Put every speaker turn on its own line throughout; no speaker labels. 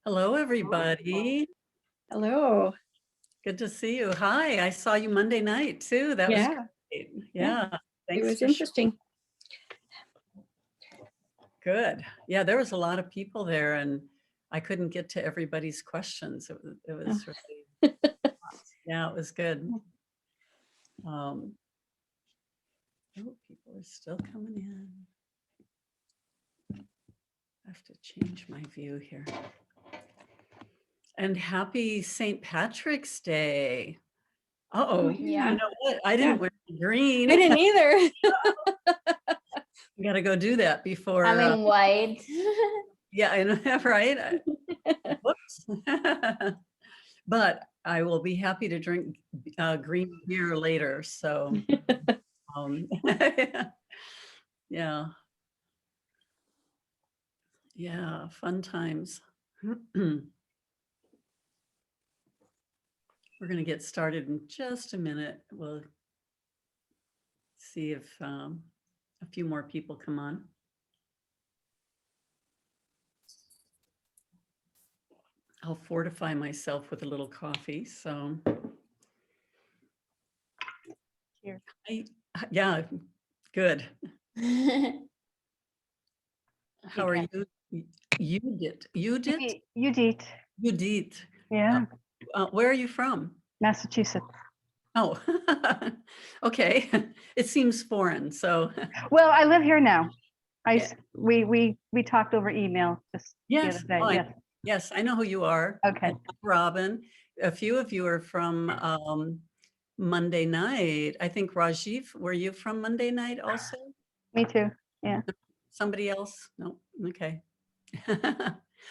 Hello, everybody.
Hello.
Good to see you. Hi, I saw you Monday night too. That was
Yeah,
great.
yeah,
Yeah,
it
thanks
was
for showing.
interesting.
Good. Yeah, there was a lot of people there, and I couldn't get to everybody's questions. It
Oh,
was really, yeah, it was good. Um, oh, people are still coming in. I have to change my view here. And happy St. Patrick's Day.
oh,
Uh-oh, you
yeah,
know what? I
yeah.
didn't wear green.
I didn't either.
Got to go do that
I'm
before.
in white.
Yeah, I know, right? Whoops. But I will be happy to drink green beer later. So, um, yeah, yeah, fun times. We're going to get started in just a minute. We'll see if a few more people come on. I'll fortify myself with a little coffee. So,
Here.
yeah, good.
You
How are
can.
you? You did. You did?
You did,
You did.
yeah,
Where are you from?
Massachusetts.
Oh, okay. It seems foreign. So,
Well, I live here now.
Yeah.
We talked over email just the
yes,
other day.
oh,
Yes.
yes, I know who you are.
Okay.
And I'm Robin. A few of you are from Monday night. I think Rajiv, were you from Monday night also?
Me too. Yeah.
Somebody else? No. Okay.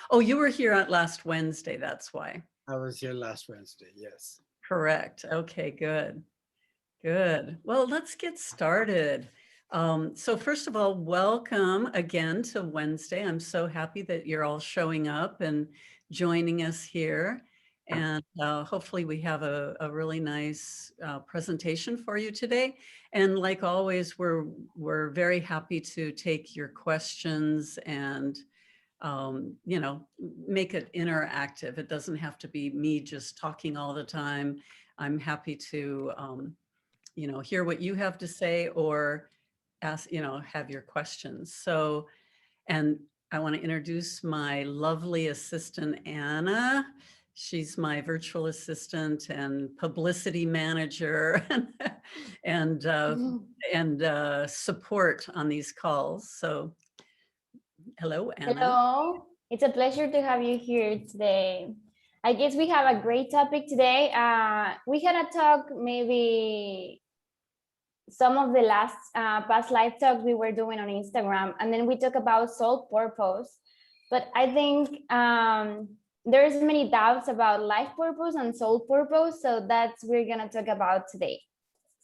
Oh, you were here on last Wednesday. That's why.
I was here last Wednesday, yes.
Correct. Okay, good. Good. Well, let's get started. So first of all, welcome again to Wednesday. I'm so happy that you're all showing up and joining us here. And hopefully we have a really nice presentation for you today. And like always, we're very happy to take your questions and you know, make it interactive. It doesn't have to be me just talking all the time. I'm happy to you know, hear what you have to say or ask, you know, have your questions. So, and I want to introduce my lovely assistant, Anna. She's my virtual assistant and publicity manager and support on these calls. So, hello, Anna.
Hello, it's a pleasure to have you here today. I guess we have a great topic today. We had a talk maybe some of the last past live talks we were doing on Instagram, and then we talk about soul purpose. But I think there's many doubts about life purpose and soul purpose, so that's we're gonna talk about today.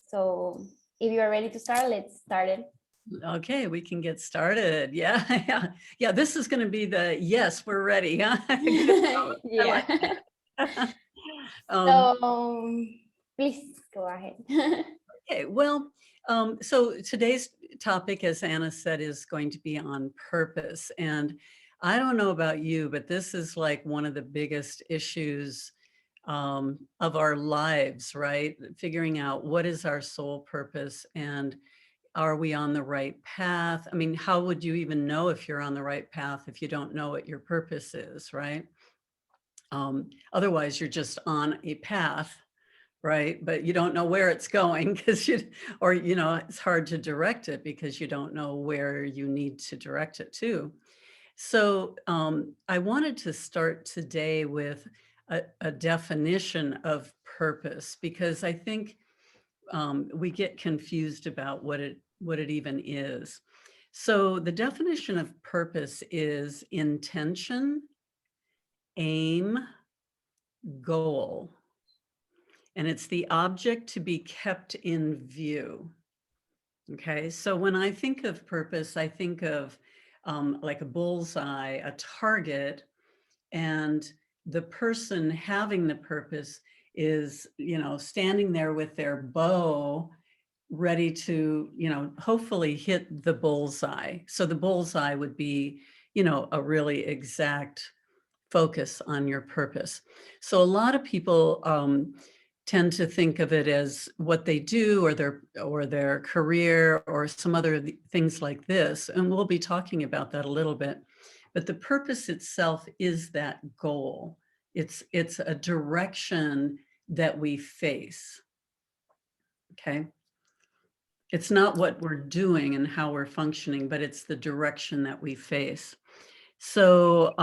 So if you are ready to start, let's start it.
Okay, we can get started. Yeah, yeah, yeah. This is going to be the yes, we're ready. Huh?
Yeah.
Um,
So please go ahead.
okay, well, so today's topic, as Anna said, is going to be on purpose. And I don't know about you, but this is like one of the biggest issues of our lives, right? Figuring out what is our soul purpose and are we on the right path? I mean, how would you even know if you're on the right path if you don't know what your purpose is, right? Otherwise, you're just on a path, right? But you don't know where it's going because or, you know, it's hard to direct it because you don't know where you need to direct it to. So I wanted to start today with a definition of purpose because I think we get confused about what it even is. So the definition of purpose is intention, aim, goal. And it's the object to be kept in view. Okay, so when I think of purpose, I think of like a bullseye, a target, and the person having the purpose is, you know, standing there with their bow ready to, you know, hopefully hit the bullseye. So the bullseye would be, you know, a really exact focus on your purpose. So a lot of people tend to think of it as what they do or their career or some other things like this. And we'll be talking about that a little bit. But the purpose itself is that goal. It's a direction that we face. Okay. It's not what we're doing and how we're functioning, but it's the direction that we face. So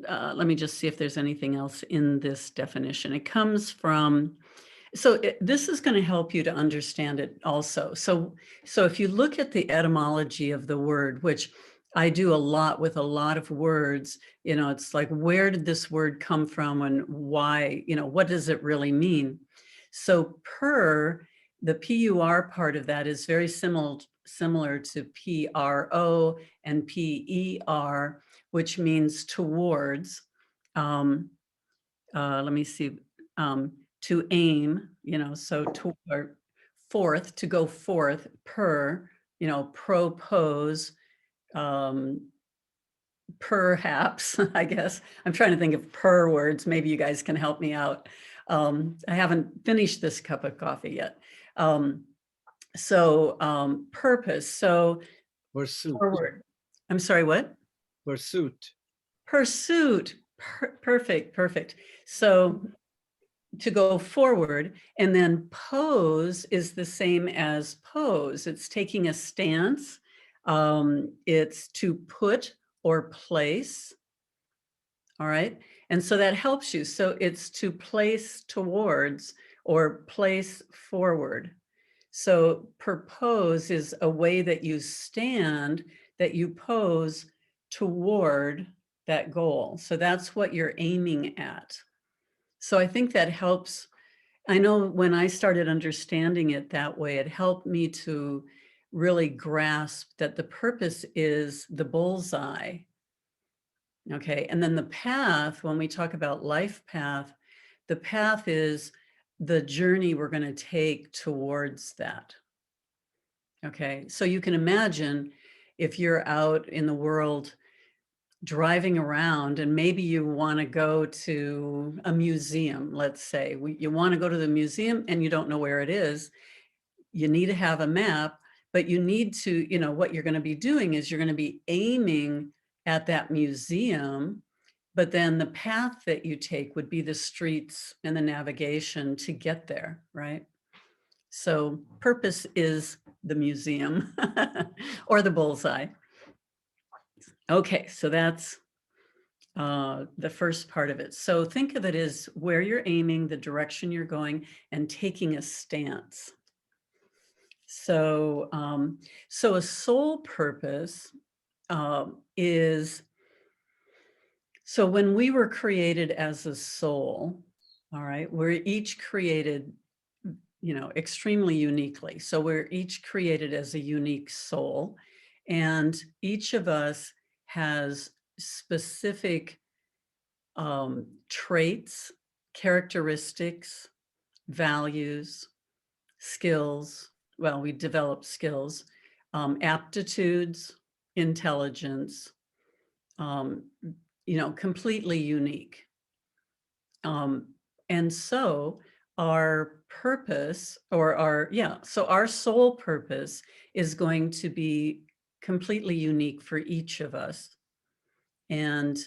let me just see if there's anything else in this definition. It comes from, this is going to help you to understand it also. So if you look at the etymology of the word, which I do a lot with a lot of words, it's like, where did this word come from and why, what does it really mean? So the PUR part of that is very similar to PRO and PER, which means towards. Let me see, to aim, so toward, forth, to go forth, propose, perhaps, I guess. I'm trying to think of words. Maybe you guys can help me out. I haven't finished this cup of coffee yet. Purpose, so
Pursuit.
forward. I'm sorry, what?
Pursuit.
Pursuit. Perfect. So to go forward, and then pose is the same as pose. It's taking a stance. It's to put or place. All right. And so that helps you. So it's to place towards or place forward. So purpose is a way that you stand, that you pose toward that goal. So that's what you're aiming at. So I think that helps. I know when I started understanding it that way, it helped me to really grasp that the purpose is the bullseye. Okay. And then the path, when we talk about life path, the path is the journey we're going to take towards that. Okay. So you can imagine if you're out in the world driving around and maybe you want to go to a museum, let's say you want to go to the museum and you don't know where it is. You need to have a map, but you need to, what you're going to be doing is you're going to be aiming at that museum, but then the path that you take would be the streets and the navigation to get there, right? So purpose is the museum or the bullseye. Okay, so that's the first part of it. So think of it as where you're aiming, the direction you're going, and taking a stance. So, a soul purpose is, so when we were created as a soul, all right, we're each created, extremely uniquely. So we're each created as a unique soul, and each of us has specific traits, characteristics, values, skills. Well, we develop skills, aptitudes, intelligence, completely unique. And so our purpose so our soul purpose is going to be completely unique for each of us. And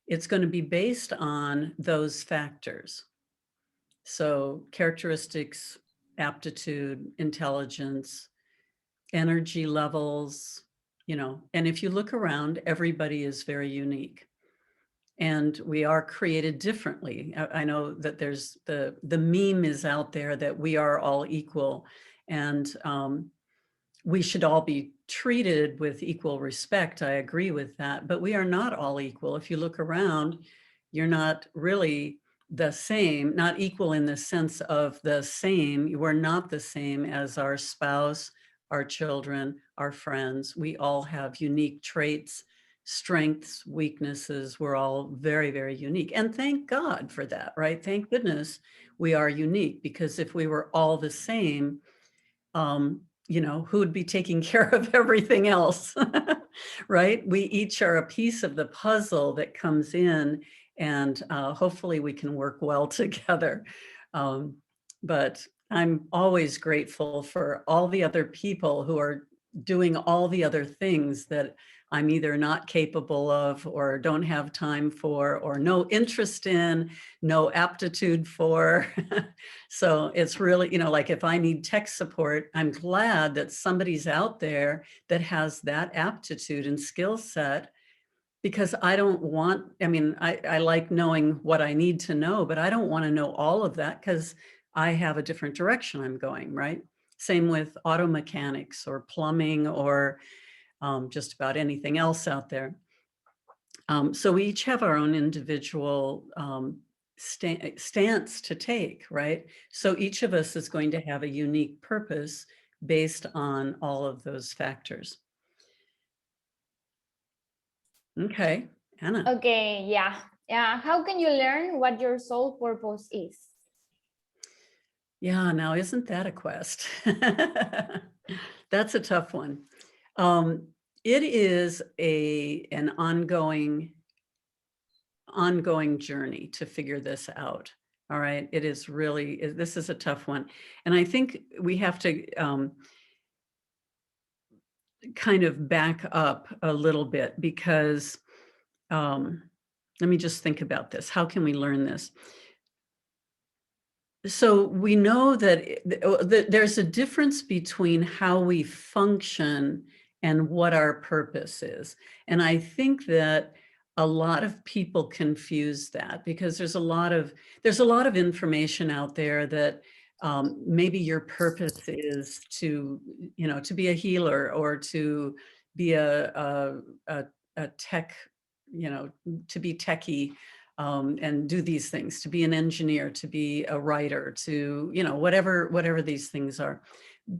it's going to be based on those factors. So characteristics, aptitude, intelligence, energy levels, and if you look around, everybody is very unique. And we are created differently. I know that there's the meme is out there that we are all equal, and we should all be treated with equal respect. I agree with that, but we are not all equal. If you look around, you're not really the same, not equal in the sense of the same. You are not the same as our spouse, our children, our friends. We all have unique traits, strengths, weaknesses. We're all very, very unique. And thank God for that, right? Thank goodness we are unique, because if we were all the same, who would be taking care of everything else? right? We each are a piece of the puzzle that comes in, and hopefully we can work well together. But I'm always grateful for all the other people who are doing all the other things that I'm either not capable of or don't have time for or no interest in, no aptitude for. So it's really, you know, like if I need tech support, I'm glad that somebody's out there that has that aptitude and skill set, because I don't want, I mean, I like knowing what I need to know, but I don't want to know all of that because I have a different direction I'm going, right? Same with auto mechanics or plumbing or just about anything else out there. So we each have our own individual stance to take, right? So each of us is going to have a unique purpose based on all of those factors. Okay, Anna.
Okay, yeah. How can you learn what your soul purpose is?
Yeah, now isn't that a quest? That's a tough one. It is an ongoing journey to figure this out. All right, it is really, this is a tough one. And I think we have to kind of back up a little bit because let me just think about this. How can we learn this? So we know that there's a difference between how we function and what our purpose is. And I think that a lot of people confuse that because there's a lot of information out there that maybe your purpose is to, you know, to be a healer or to be a tech, you know, to be techie. And do these things, to be an engineer, to be a writer, to, you know, whatever these things are.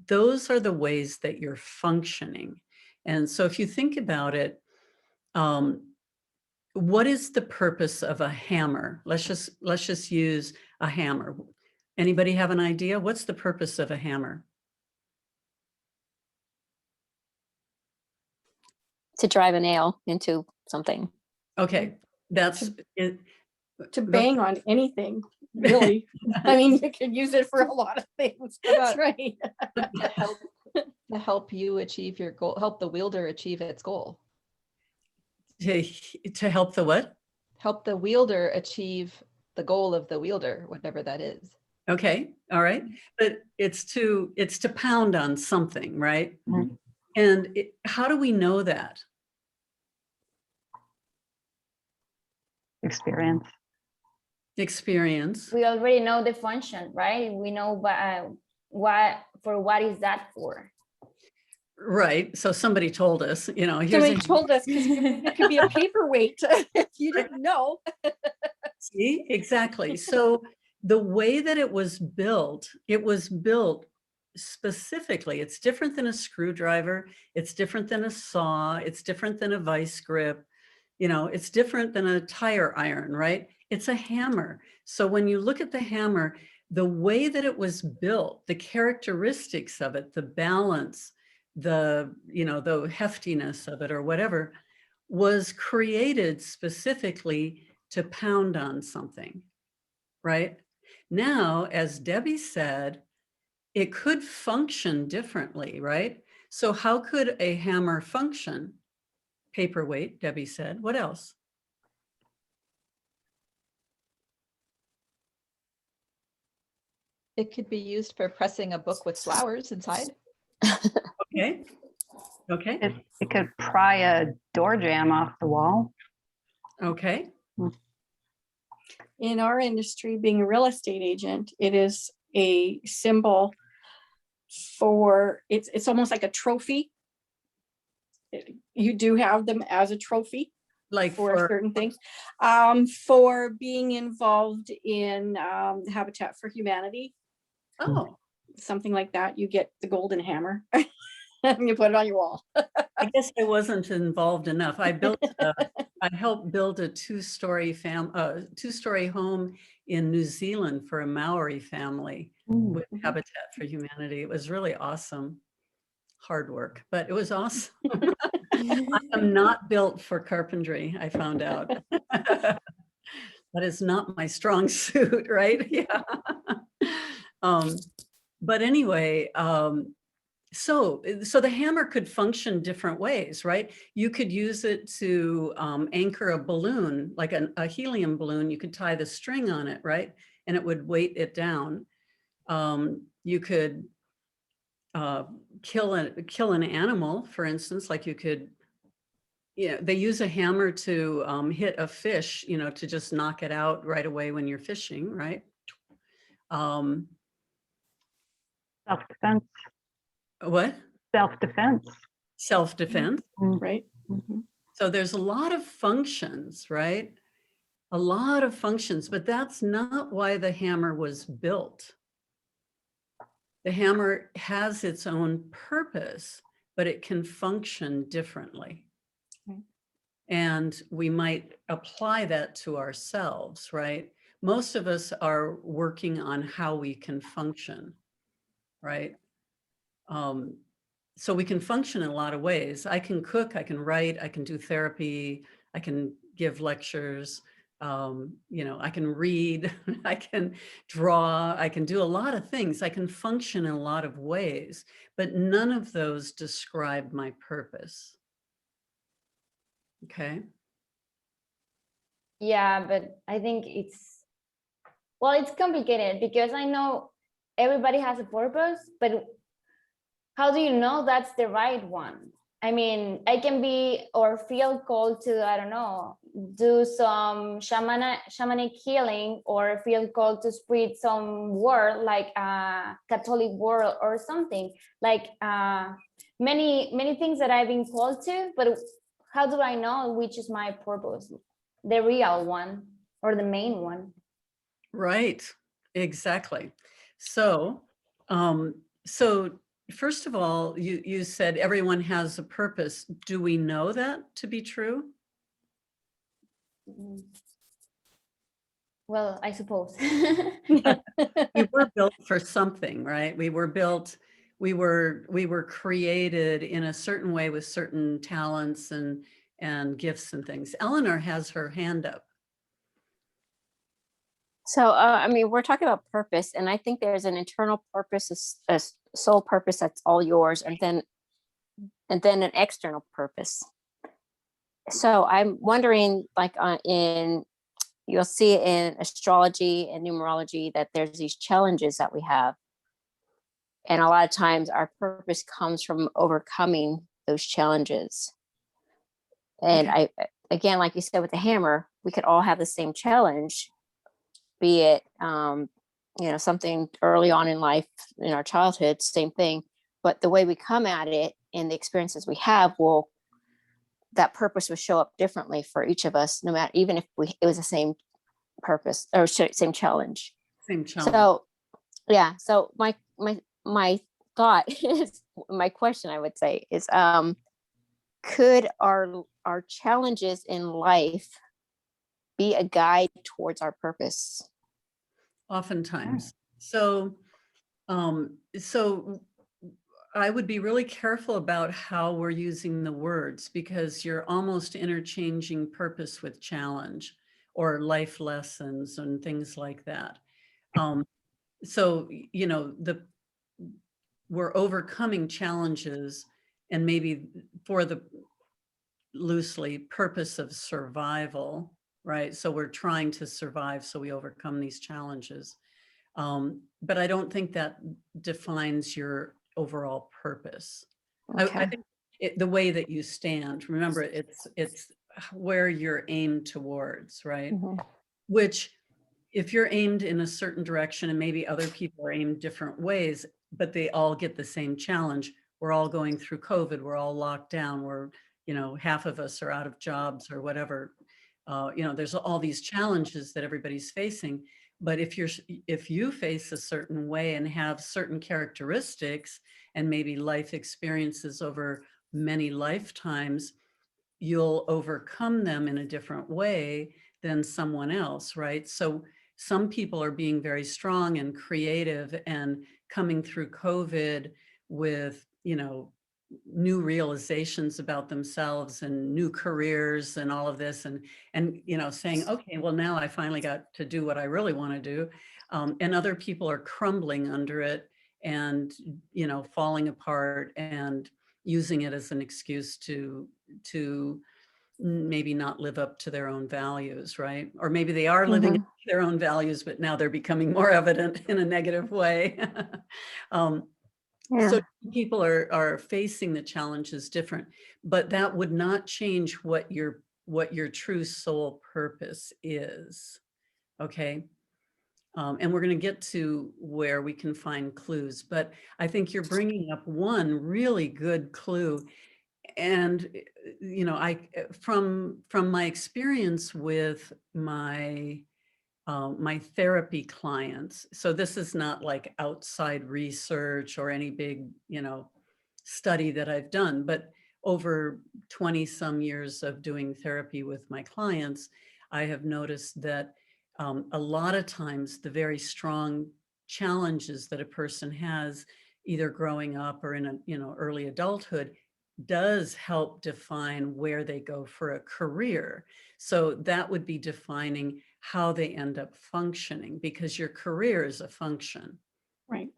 Those are the ways that you're functioning. And so if you think about it, what is the purpose of a hammer? Let's just use a hammer. Anybody have an idea? What's the purpose of a hammer?
To drive a nail into something.
Okay, that's it.
To bang on anything, really. I mean, you could use it for a lot of things. That's right.
To help you achieve your goal, help the wielder achieve its goal.
To help the what?
Help the wielder achieve the goal of the wielder, whatever that is.
Okay, all right. But it's to pound on something, right?
Mhm.
And how do we know that?
Experience.
Experience.
We already know the function, right? We know what is that for?
Right. So somebody told us, you know,
Somebody told us because it could be a paperweight if you didn't know.
See, exactly. So the way that it was built specifically, it's different than a screwdriver. It's different than a saw. It's different than a vice grip. You know, it's different than a tire iron, right? It's a hammer. So when you look at the hammer, the way that it was built, the characteristics of it, the balance, the, you know, the heftiness of it or whatever, was created specifically to pound on something, right? Now, as Debbie said, it could function differently, right? So how could a hammer function? Paperweight, Debbie said. What else?
It could be used for pressing a book with flowers inside.
Okay. Okay.
It could pry a door jamb off the wall.
Okay.
In our industry, being a real estate agent, it is a symbol for, it's almost like a trophy. You do have them as a trophy
Like
for
for,
certain things. For being involved in Habitat for Humanity,
oh,
something like that, you get the golden hammer. And you put it on your wall.
I guess I wasn't involved enough. I helped build a two-story home in New Zealand for a Maori family with Habitat for Humanity. It was really awesome. Hard work, but it was awesome. I'm not built for carpentry, I found out. That is not my strong suit, right? Yeah. Um, but anyway, so the hammer could function different ways, right? You could use it to anchor a balloon, like a helium balloon. You could tie the string on it, right? And it would weight it down. You could kill an animal, for instance, like you could, they use a hammer to hit a fish, to just knock it out right away when you're fishing, right?
Self-defense.
What?
Self-defense.
Self-defense.
Right? Mhm.
So there's a lot of functions, right? A lot of functions, but that's not why the hammer was built. The hammer has its own purpose, but it can function differently.
Okay.
And we might apply that to ourselves, right? Most of us are working on how we can function, right? So we can function in a lot of ways. I can cook, I can write, I can do therapy, I can give lectures, I can read, I can draw, I can do a lot of things. I can function in a lot of ways, but none of those describe my purpose. Okay.
Yeah, but I think it's complicated because I know everybody has a purpose, but how do you know that's the right one? I mean, I can be or feel called to, I don't know, do some shamanic healing, or feel called to spread some word like a Catholic word or something, like many things that I've been called to, but how do I know which is my purpose, the real one or the main one?
Right, exactly. So, first of all, you said everyone has a purpose. Do we know that to be true?
Well, I suppose.
We were built for something, right? We were created in a certain way with certain talents and gifts and things. Eleanor has her hand up.
So, I mean, we're talking about purpose, and I think there's an internal purpose, a soul purpose that's all yours, and then an external purpose. So I'm wondering, like, you'll see in astrology and numerology that there's these challenges that we have, and a lot of times our purpose comes from overcoming those challenges. And
Okay.
again, like you said with the hammer, we could all have the same challenge, be it something early on in life, in our childhood, same thing, but the way we come at it and the experiences we have, that purpose will show up differently for each of us, no matter, even if it was the same purpose or same challenge.
Same challenge.
So yeah, so my thought is, my question I would say is, could our challenges in life be a guide towards our purpose?
Oftentimes. So I would be really careful about how we're using the words, because you're almost interchanging purpose with challenge or life lessons and things like that. We're overcoming challenges, and maybe for the loosely purpose of survival, right? So we're trying to survive, so we overcome these challenges. But I don't think that defines your overall purpose.
Okay.
I think the way that you stand, remember, it's where you're aimed towards, right?
Mhm.
Which, if you're aimed in a certain direction and maybe other people are aimed different ways, but they all get the same challenge. We're all going through COVID, we're all locked down, we're, half of us are out of jobs or whatever. There's all these challenges that everybody's facing. But if you face a certain way and have certain characteristics and maybe life experiences over many lifetimes, you'll overcome them in a different way than someone else, right? So some people are being very strong and creative and coming through COVID with, new realizations about themselves and new careers and all of this, and you know, saying, okay, well, now I finally got to do what I really want to do. And other people are crumbling under it and, you know, falling apart and using it as an excuse to maybe not live up to their own values, right? Or maybe they are living up to their own values, but now they're becoming more evident in a negative way.
Yeah.
So people are facing the challenges different, but that would not change what your true soul purpose is. Okay. And we're going to get to where we can find clues, but I think you're bringing up one really good clue. And, you know, from my experience with my therapy clients, so this is not like outside research or any big, you know, study that I've done, but over 20 some years of doing therapy with my clients, I have noticed that a lot of times the very strong challenges that a person has, either growing up or in a, you know, early adulthood, does help define where they go for a career. So that would be defining how they end up functioning, because your career is a function.
Right.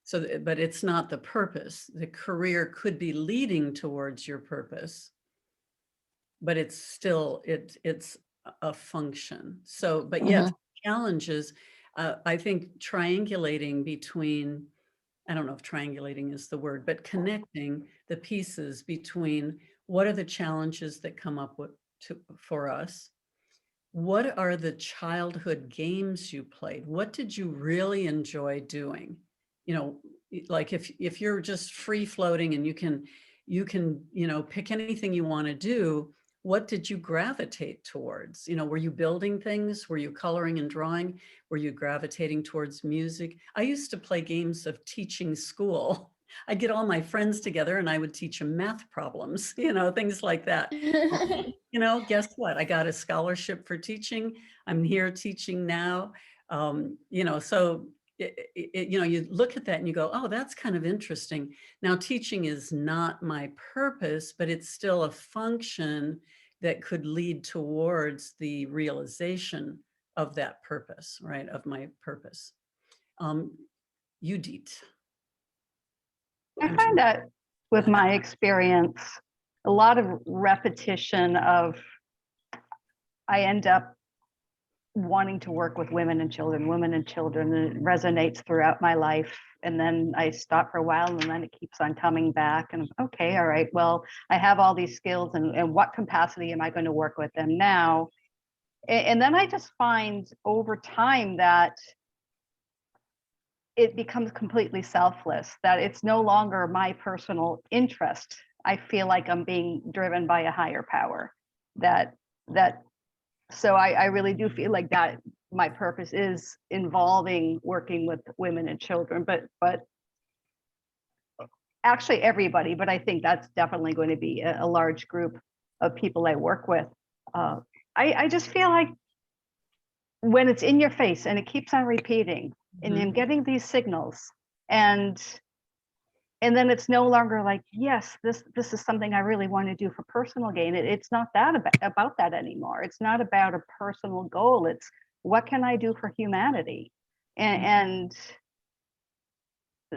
So, but it's not the purpose. The career could be leading towards your purpose, but it's still, it's a function. So, but yes, challenges, I think triangulating between, I don't know if triangulating is the word, but connecting the pieces between what are the challenges that come up for us? What are the childhood games you played? What did you really enjoy doing? You know, like if you're just free floating and you can, you know, pick anything you want to do, what did you gravitate towards? You know, were you building things? Were you coloring and drawing? Were you gravitating towards music? I used to play games of teaching school. I'd get all my friends together and I would teach them math problems, you know, things like that. You know, guess what? I got a scholarship for teaching. I'm here teaching now. You know, so you know, you look at that and you go, oh, that's kind of interesting. Now, teaching is not my purpose, but it's still a function that could lead towards the realization of that purpose, right? Of my purpose. Udit.
I find that with my experience, a lot of repetition of, I end up wanting to work with women and children, and it resonates throughout my life. And then I stop for a while and then it keeps on coming back and okay, all right, well, I have all these skills and what capacity am I going to work with them now? And then I just find over time that it becomes completely selfless, that it's no longer my personal interest. I feel like I'm being driven by a higher power. So I really do feel like that my purpose is involving working with women and children, but actually everybody, but I think that's definitely going to be a large group of people I work with. I just feel like when it's in your face and it keeps on repeating, and I'm getting these signals, and then it's no longer like, yes, this is something I really want to do for personal gain. It's not that about that anymore. It's not about a personal goal. It's what can I do for humanity? And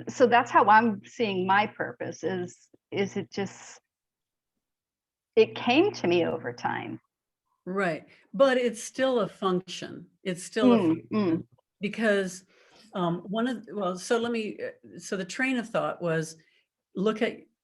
so that's how I'm seeing my purpose is it came to me over time.
Right. But it's still a function. It's still a function because so the train of thought was look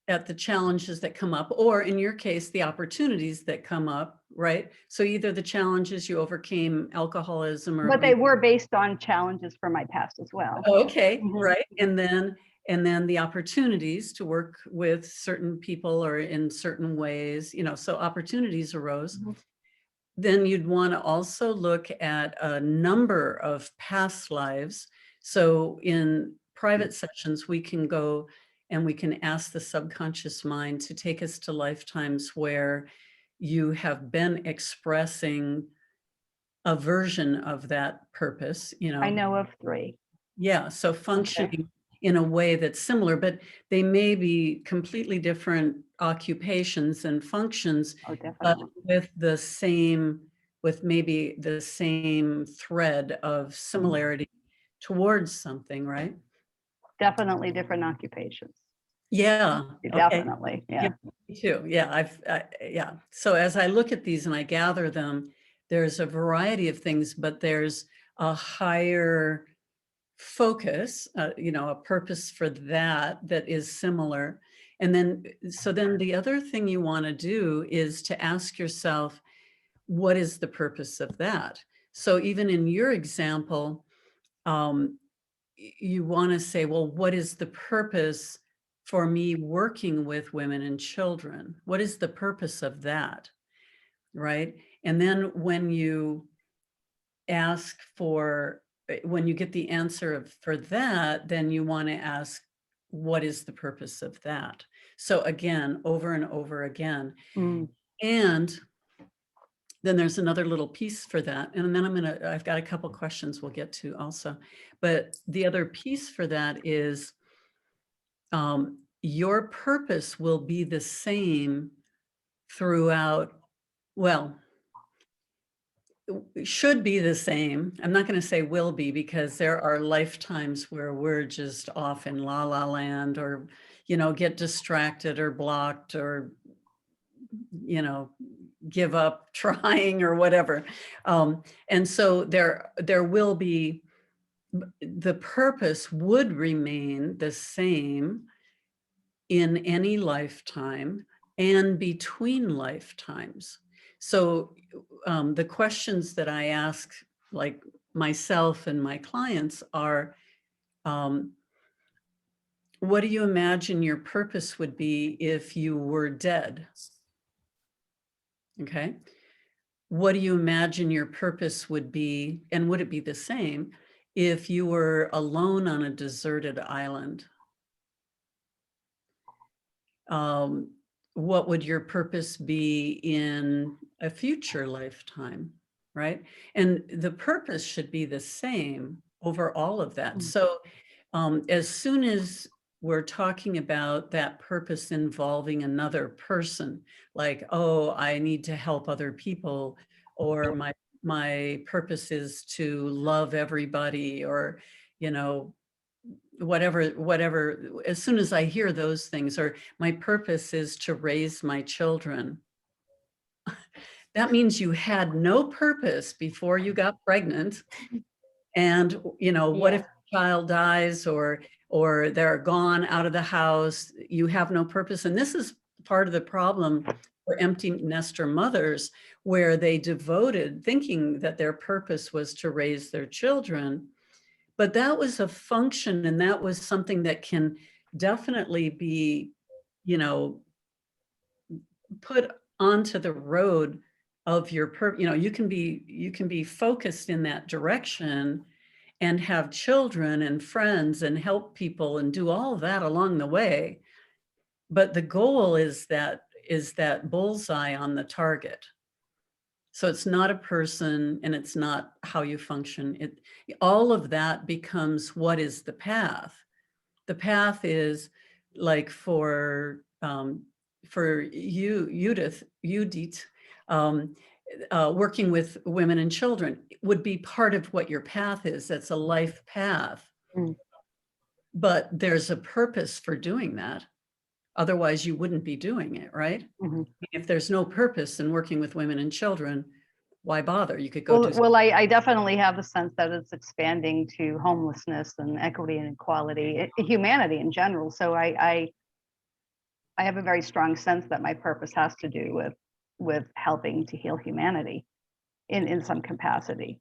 at the challenges that come up, or in your case, the opportunities that come up, right? So either the challenges you overcame alcoholism or
But they were based on challenges from my past as well.
okay, right. And then the opportunities to work with certain people or in certain ways, you know, so opportunities arose. Then you'd want to also look at a number of past lives. So in private sessions, we can go and we can ask the subconscious mind to take us to lifetimes where you have been expressing a version of that purpose, you know.
I know of 3.
Yeah, so functioning in a way that's similar, but they may be completely different occupations and functions,
Oh,
but
definitely.
with maybe the same thread of similarity towards something, right?
Definitely different occupations.
Yeah, okay.
Definitely,
Yeah,
yeah.
me too. Yeah, yeah. So as I look at these and I gather them, there's a variety of things, but there's a higher focus, a purpose for that is similar. And then, so then the other thing you want to do is to ask yourself, what is the purpose of that? So even in your example, um, you want to say, well, what is the purpose for me working with women and children? What is the purpose of that? Right. And then when you ask for, when you get the answer for that, then you want to ask, what is the purpose of that? So again, over and over again.
Mm.
And then there's another little piece for that. And then I've got a couple questions we'll get to also. But the other piece for that is your purpose will be the same throughout, well, should be the same. I'm not going to say will be, because there are lifetimes where we're just off in la la land, or, get distracted or blocked, or, give up trying or whatever. And so there will be, the purpose would remain the same in any lifetime and between lifetimes. So the questions that I ask, like myself and my clients, are, what do you imagine your purpose would be if you were dead? Okay. What do you imagine your purpose would be, and would it be the same if you were alone on a deserted island? What would your purpose be in a future lifetime, right? And the purpose should be the same over all of that.
Mm.
So as soon as we're talking about that purpose involving another person, like, oh, I need to help other people, or my purpose is to love everybody, or, whatever, as soon as I hear those things, or my purpose is to raise my children, that means you had no purpose before you got pregnant. And, what if
Yeah.
a child dies, or they're gone out of the house, you have no purpose. And this is part of the problem for empty nester mothers, where they devoted, thinking that their purpose was to raise their children. But that was a function, and that was something that can definitely be, put onto the road of your you can be focused in that direction and have children and friends and help people and do all of that along the way. But the goal is that bullseye on the target. So it's not a person, and it's not how you function. All of that becomes, what is the path? The path is, like, for you, Judith, working with women and children would be part of what your path is. That's a life path.
Mm.
But there's a purpose for doing that. Otherwise, you wouldn't be doing it, right?
Mhm.
If there's no purpose in working with women and children, why bother? You could go do.
Well, I definitely have the sense that it's expanding to homelessness and equity and equality, humanity in general. So I have a very strong sense that my purpose has to do with helping to heal humanity in some capacity.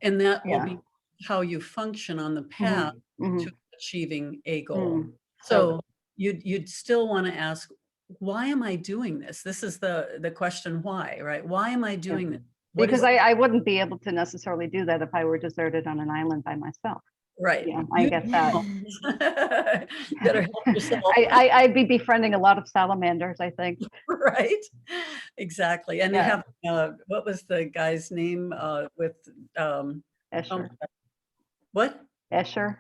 And that will
Yeah.
be how you function on the path
Mhm.
to achieving a goal.
Mm.
So you'd still want to ask, why am I doing this? This is the question, why, right? Why am I doing this? What
Because
is-
I wouldn't be able to necessarily do that if I were deserted on an island by myself.
right.
Yeah, I get that.
You better help yourself.
I'd be befriending a lot of salamanders, I think.
Right. Exactly. And you
Yeah.
have, what was the guy's name with, oh,
Escher,
what?
Escher.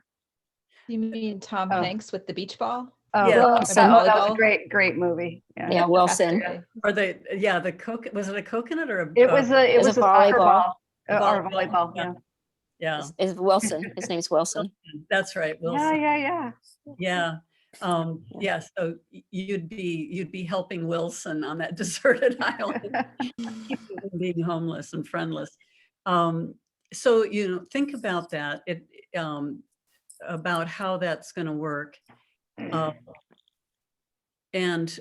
You mean Tom
Oh.
Hanks with the beach ball?
Oh,
Yeah.
Wilson.
About
oh, that was a
volleyball?
great movie.
Yeah, Wilson.
Castaway.
Or the was it a coconut or a?
It was a, it
was
was
a
a soccer
volleyball.
ball,
A
or
volleyball,
volleyball,
yeah.
yeah.
Yeah,
Is Wilson. His name's Wilson.
that's right,
Yeah,
Wilson.
yeah.
Yeah. Yeah, so you'd be helping Wilson on that deserted island, keeping him being homeless and friendless. So, think about that, about how that's going to work. And,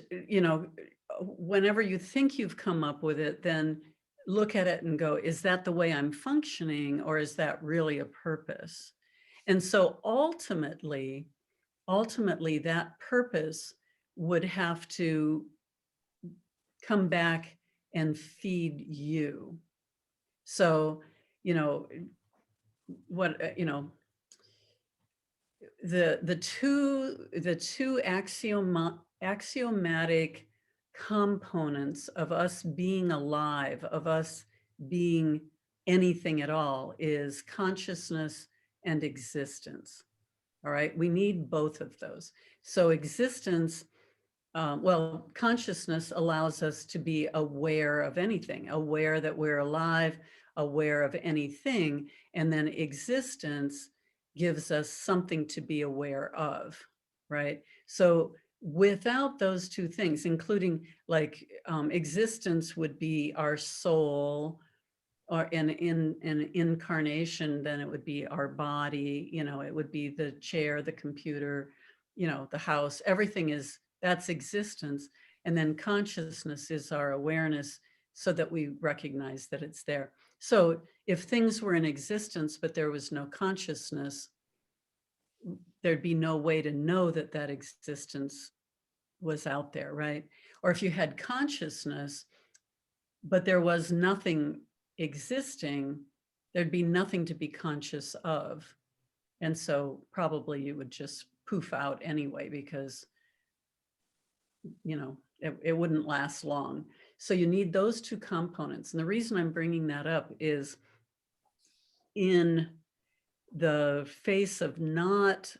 whenever you think you've come up with it, then look at it and go, is that the way I'm functioning, or is that really a purpose? And so ultimately, that purpose would have to come back and feed you. So, what, the two axiomatic components of us being alive, of us being anything at all, is consciousness and existence. All right, we need both of those. So existence, consciousness allows us to be aware of anything, aware that we're alive, aware of anything, and then existence gives us something to be aware of, right? So without those two things, including like existence would be our soul, or in an incarnation, then it would be our body, it would be the chair, the computer, the house, everything that's existence. And then consciousness is our awareness, so that we recognize that it's there. So if things were in existence, but there was no consciousness, there'd be no way to know that that existence was out there, right? Or if you had consciousness, but there was nothing existing, there'd be nothing to be conscious of. And so probably you would just poof out anyway, because, it wouldn't last long. So you need those two components. And the reason I'm bringing that up is, in the face of not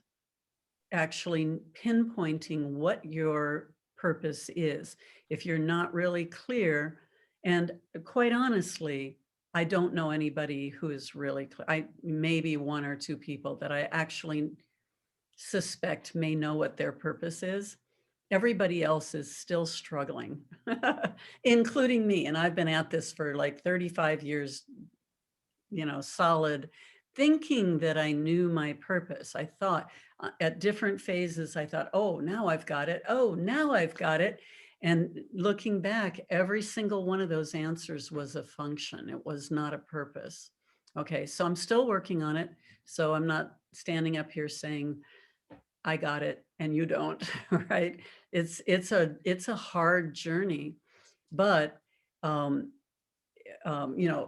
actually pinpointing what your purpose is, if you're not really clear, and quite honestly, I don't know anybody who is really clear. Maybe one or two people that I actually suspect may know what their purpose is. Everybody else is still struggling, including me. And I've been at this for like 35 years, solid, thinking that I knew my purpose. I thought at different phases, I thought, oh, now I've got it. Oh, now I've got it. And looking back, every single one of those answers was a function. It was not a purpose. Okay, so I'm still working on it. So I'm not standing up here saying, I got it and you don't, right? It's a hard journey, but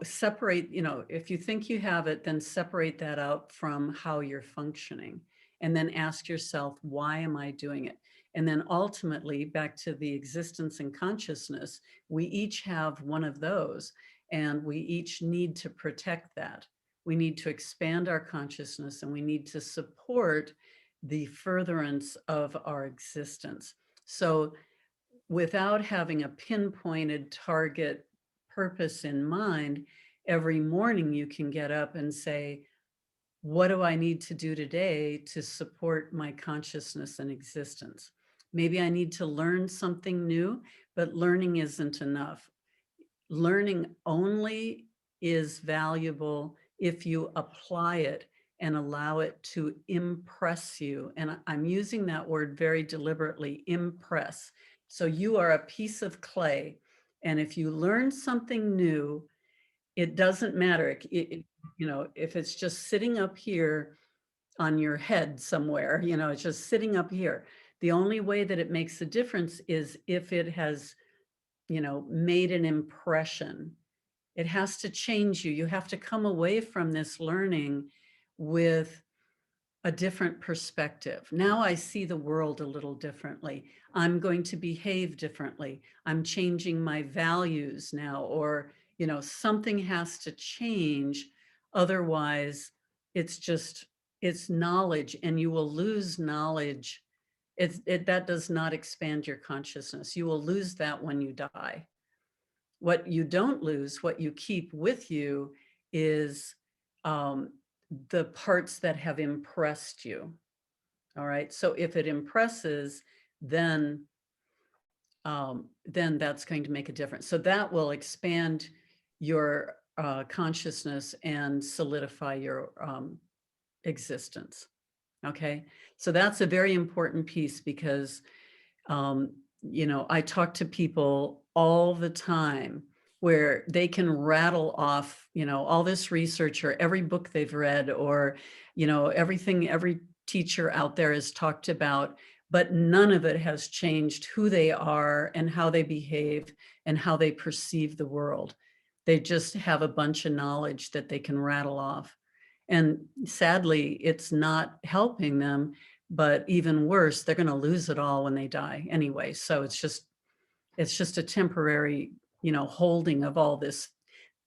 separate, if you think you have it, then separate that out from how you're functioning, and then ask yourself, why am I doing it? And then ultimately back to the existence and consciousness, we each have one of those, and we each need to protect that. We need to expand our consciousness, and we need to support the furtherance of our existence. So without having a pinpointed target purpose in mind, every morning you can get up and say, what do I need to do today to support my consciousness and existence? Maybe I need to learn something new, but learning isn't enough. Learning only is valuable if you apply it and allow it to impress you. And I'm using that word very deliberately, impress. So you are a piece of clay. And if you learn something new, it doesn't matter. If it's just sitting up here on your head somewhere, it's just sitting up here. The only way that it makes a difference is if it has, made an impression. It has to change you. You have to come away from this learning with a different perspective. Now I see the world a little differently. I'm going to behave differently. I'm changing my values now, or, something has to change. Otherwise, it's it's knowledge, and you will lose knowledge. That does not expand your consciousness. You will lose that when you die. What you don't lose, what you keep with you, is the parts that have impressed you. All right. So if it impresses, then that's going to make a difference. So that will expand your consciousness and solidify your existence. Okay. So that's a very important piece, because I talk to people all the time where they can rattle off, all this research or every book they've read, or, everything every teacher out there has talked about, but none of it has changed who they are and how they behave and how they perceive the world. They just have a bunch of knowledge that they can rattle off. And sadly, it's not helping them. But even worse, they're going to lose it all when they die anyway. So it's just a temporary, holding of all this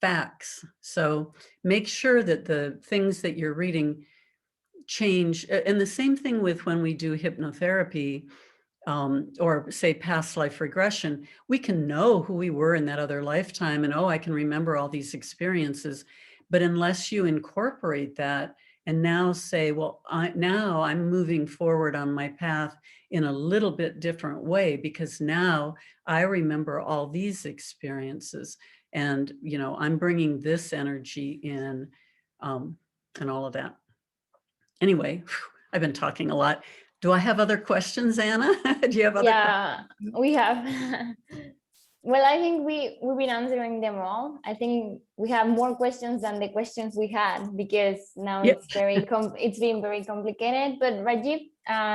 facts. So make sure that the things that you're reading change. And the same thing with when we do hypnotherapy, or say past life regression, we can know who we were in that other lifetime, and I can remember all these experiences. But unless you incorporate that and now say, well, now I'm moving forward on my path in a little bit different way, because now I remember all these experiences, and I'm bringing this energy in, and all of that. Anyway, I've been talking a lot. Do I have other questions, Anna? Do you have other
Yeah, we have. Well, I think we've been answering them all. I think we have more questions than the questions we had, because now
Yep.
it's been very complicated. But Rajiv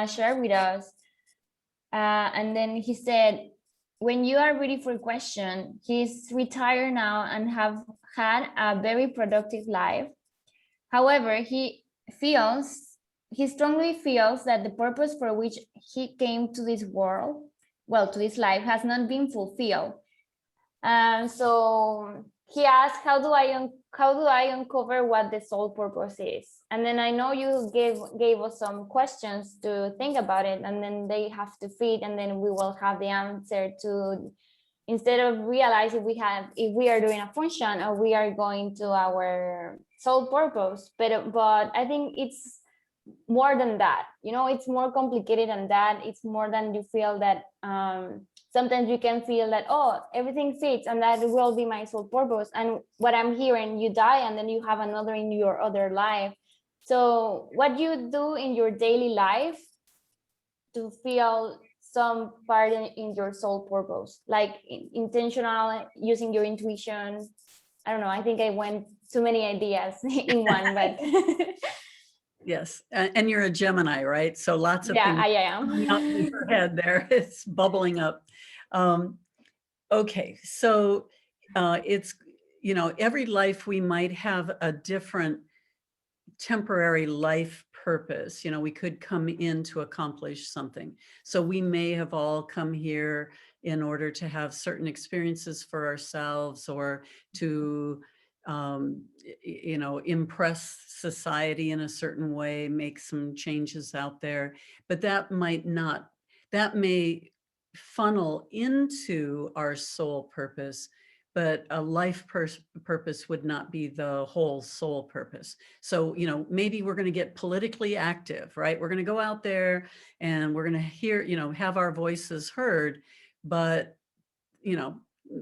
shared with us, and then he said, when you are ready for a question, he's retired now and have had a very productive life. However, he strongly feels that the purpose for which he came to this world, to this life, has not been fulfilled. So he asked, how do I uncover what the soul purpose is? And then I know you gave us some questions to think about it, and then they have to fit, and then we will have the answer to, instead of realize if we are doing a function or we are going to our soul purpose. But I think it's more than that. It's more complicated than that. It's more than you feel that sometimes you can feel that, everything fits and that will be my soul purpose. And what I'm hearing, you die and then you have another in your other life. So what you do in your daily life to feel some part in your soul purpose, like intentional, using your intuition. I don't know, I think I went too many ideas in one, but
Yes, and you're a Gemini, right? So lots of
yeah,
things
I am.
coming out in your head there. It's bubbling up. Okay, so it's, every life we might have a different temporary life purpose. We could come in to accomplish something. So we may have all come here in order to have certain experiences for ourselves, or to impress society in a certain way, make some changes out there. But that may funnel into our soul purpose, but a life purpose would not be the whole soul purpose. So, maybe we're going to get politically active, right? We're going to go out there and we're going to hear, have our voices heard, but,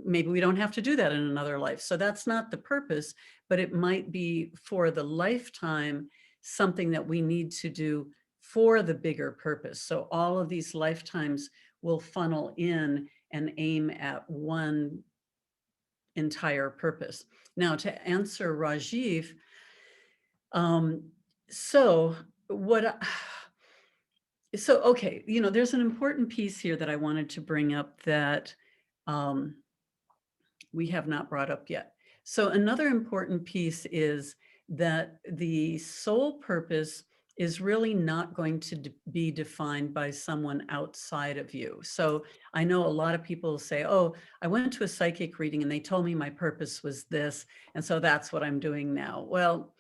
maybe we don't have to do that in another life. So that's not the purpose, but it might be for the lifetime, something that we need to do for the bigger purpose. So all of these lifetimes will funnel in and aim at one entire purpose. Now, to answer Rajiv, okay, there's an important piece here that I wanted to bring up that we have not brought up yet. So another important piece is that the soul purpose is really not going to be defined by someone outside of you. So I know a lot of people say, I went to a psychic reading and they told me my purpose was this, and so that's what I'm doing now. Well,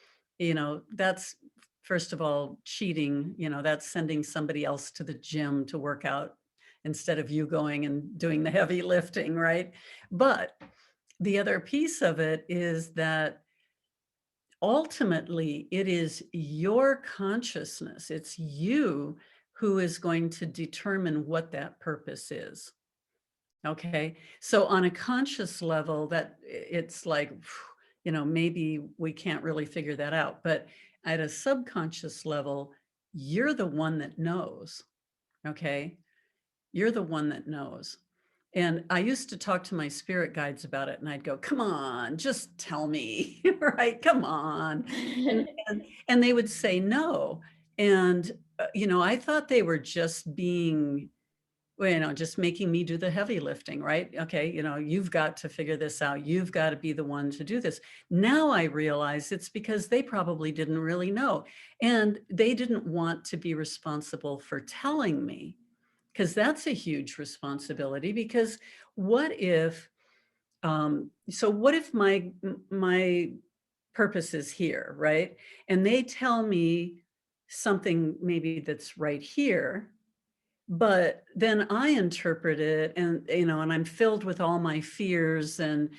that's first of all, cheating, that's sending somebody else to the gym to work out instead of you going and doing the heavy lifting, right? But the other piece of it is that ultimately it is your consciousness, it's you who is going to determine what that purpose is. Okay, so on a conscious level, that it's like, maybe we can't really figure that out, but at a subconscious level, you're the one that knows. Okay, you're the one that knows. And I used to talk to my spirit guides about it, and I'd go, come on, just tell me, right? Come on. And they would say no. And, I thought they were just being, just making me do the heavy lifting, right? Okay, you've got to figure this out. You've got to be the one to do this. Now I realize it's because they probably didn't really know. And they didn't want to be responsible for telling me, because that's a huge responsibility. Because what if, what if my purpose is here, right? And they tell me something maybe that's right here, but then I interpret it, and and I'm filled with all my fears and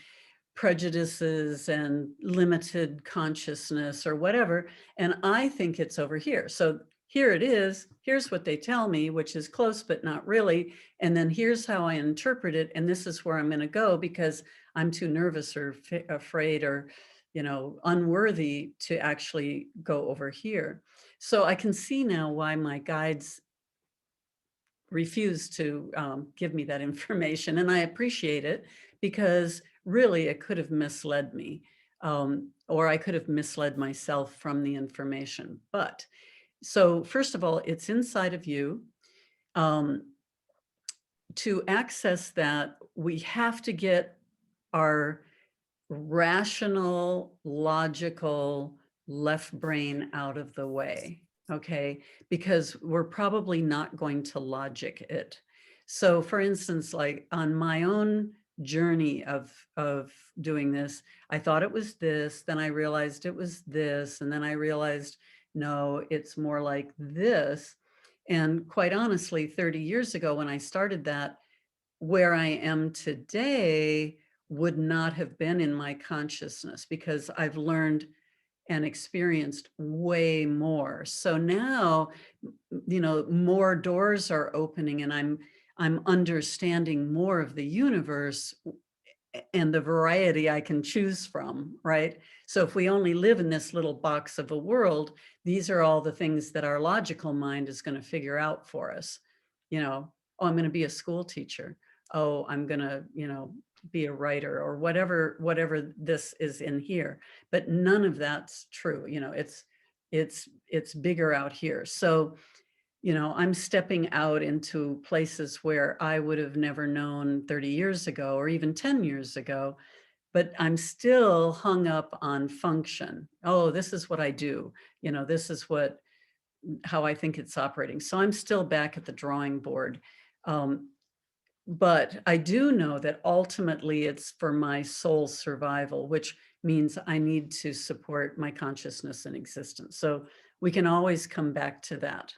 prejudices and limited consciousness or whatever, and I think it's over here. So here it is, here's what they tell me, which is close but not really, and then here's how I interpret it, and this is where I'm going to go because I'm too nervous or afraid or unworthy to actually go over here. So I can see now why my guides refuse to give me that information. And I appreciate it, because really it could have misled me, or I could have misled myself from the information. But so first of all, it's inside of you. To access that, we have to get our rational, logical left brain out of the way. Okay, because we're probably not going to logic it. So for instance, like on my own journey of doing this, I thought it was this, then I realized it was this, and then I realized, no, it's more like this. And quite honestly, 30 years ago when I started that, where I am today would not have been in my consciousness, because I've learned and experienced way more. So now, more doors are opening, and I'm understanding more of the universe and the variety I can choose from, right? So if we only live in this little box of a world, these are all the things that our logical mind is going to figure out for us. Oh, I'm going to be a school teacher. Oh, I'm going to, be a writer, or whatever this is in here. But none of that's true. It's bigger out here. So, I'm stepping out into places where I would have never known 30 years ago or even 10 years ago, but I'm still hung up on function. Oh, this is what I do. This is how I think it's operating. So I'm still back at the drawing board. But I do know that ultimately it's for my soul's survival, which means I need to support my consciousness and existence. So we can always come back to that.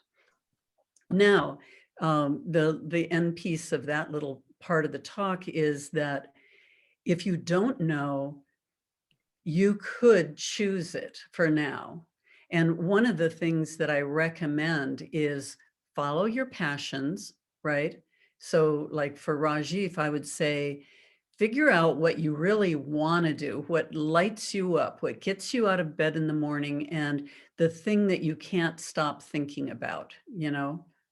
Now, the end piece of that little part of the talk is that if you don't know, you could choose it for now. And one of the things that I recommend is follow your passions, right? So like for Rajiv, I would say, figure out what you really want to do, what lights you up, what gets you out of bed in the morning, and the thing that you can't stop thinking about.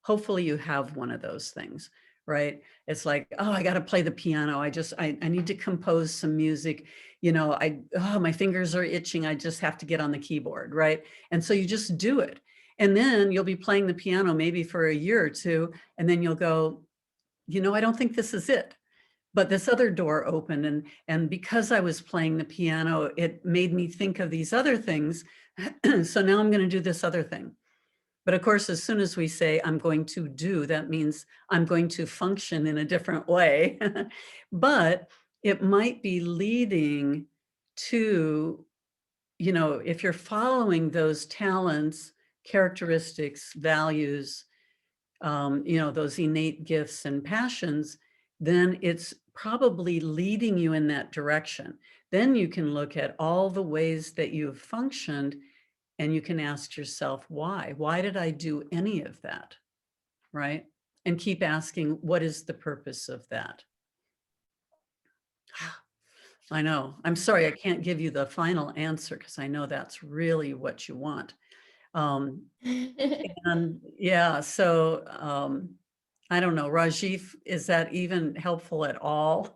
Hopefully you have one of those things, right? It's like, oh, I got to play the piano. I need to compose some music. My fingers are itching. I just have to get on the keyboard, right? And so you just do it. And then you'll be playing the piano maybe for a year or two, and then you'll go, I don't think this is it. But this other door opened, and because I was playing the piano, it made me think of these other things. So now I'm going to do this other thing. But of course, as soon as we say I'm going to do, that means I'm going to function in a different way. But it might be leading to, if you're following those talents characteristics, values, you know, those innate gifts and passions, then it's probably leading you in that direction. Then you can look at all the ways that you've functioned and you can ask yourself, why? Why did I do any of that? Right? And keep asking, what is the purpose of that? I know. I'm sorry, I can't give you the final answer because I know that's really what you want. And yeah, so I don't know, Rajiv, is that even helpful at all?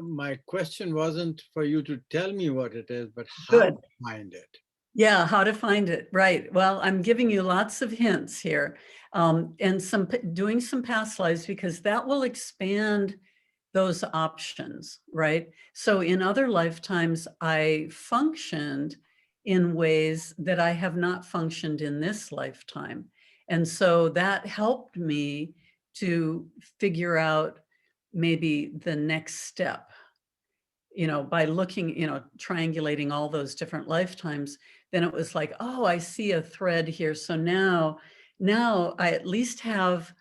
My question wasn't for you to tell me what it is, but how
Good.
to find it.
Yeah, how to find it, right. Well, I'm giving you lots of hints here, and doing some past lives because that will expand those options, right? So in other lifetimes, I functioned in ways that I have not functioned in this lifetime. And so that helped me to figure out maybe the next step, you know, by looking, you know, triangulating all those different lifetimes, then it was like, oh, I see a thread here. So now I at least have,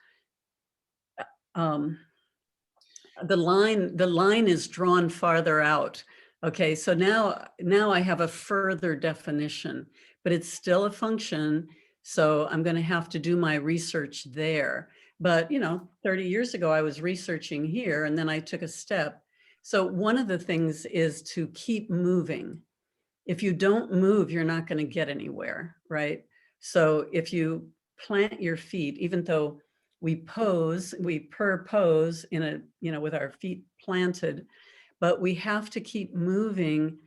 the line is drawn farther out. Okay, so now I have a further definition, but it's still a function. So I'm going to have to do my research there. But, you know, 30 years ago, I was researching here and then I took a step. So one of the things is to keep moving. If you don't move, you're not going to get anywhere, right? So if you plant your feet, even though we pose in a, you know, with our feet planted, but we have to keep moving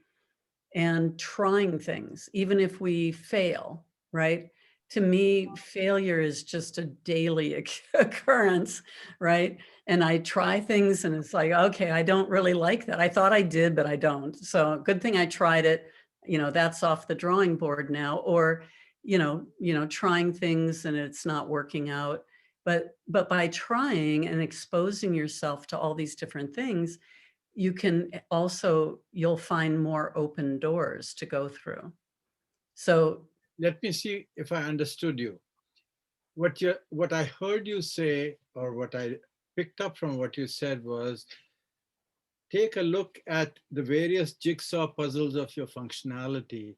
and trying things, even if we fail, right? To me, failure is just a daily occurrence, right? And I try things and it's like, okay, I don't really like that. I thought I did, but I don't. So good thing I tried it. You know, that's off the drawing board now. Or, you know, trying things and it's not working out. But by trying and exposing yourself to all these different things, you can also, you'll find more open doors to go through. So
Let me see if I understood you. What I heard you say, or what I picked up from what you said was, take a look at the various jigsaw puzzles of your functionality.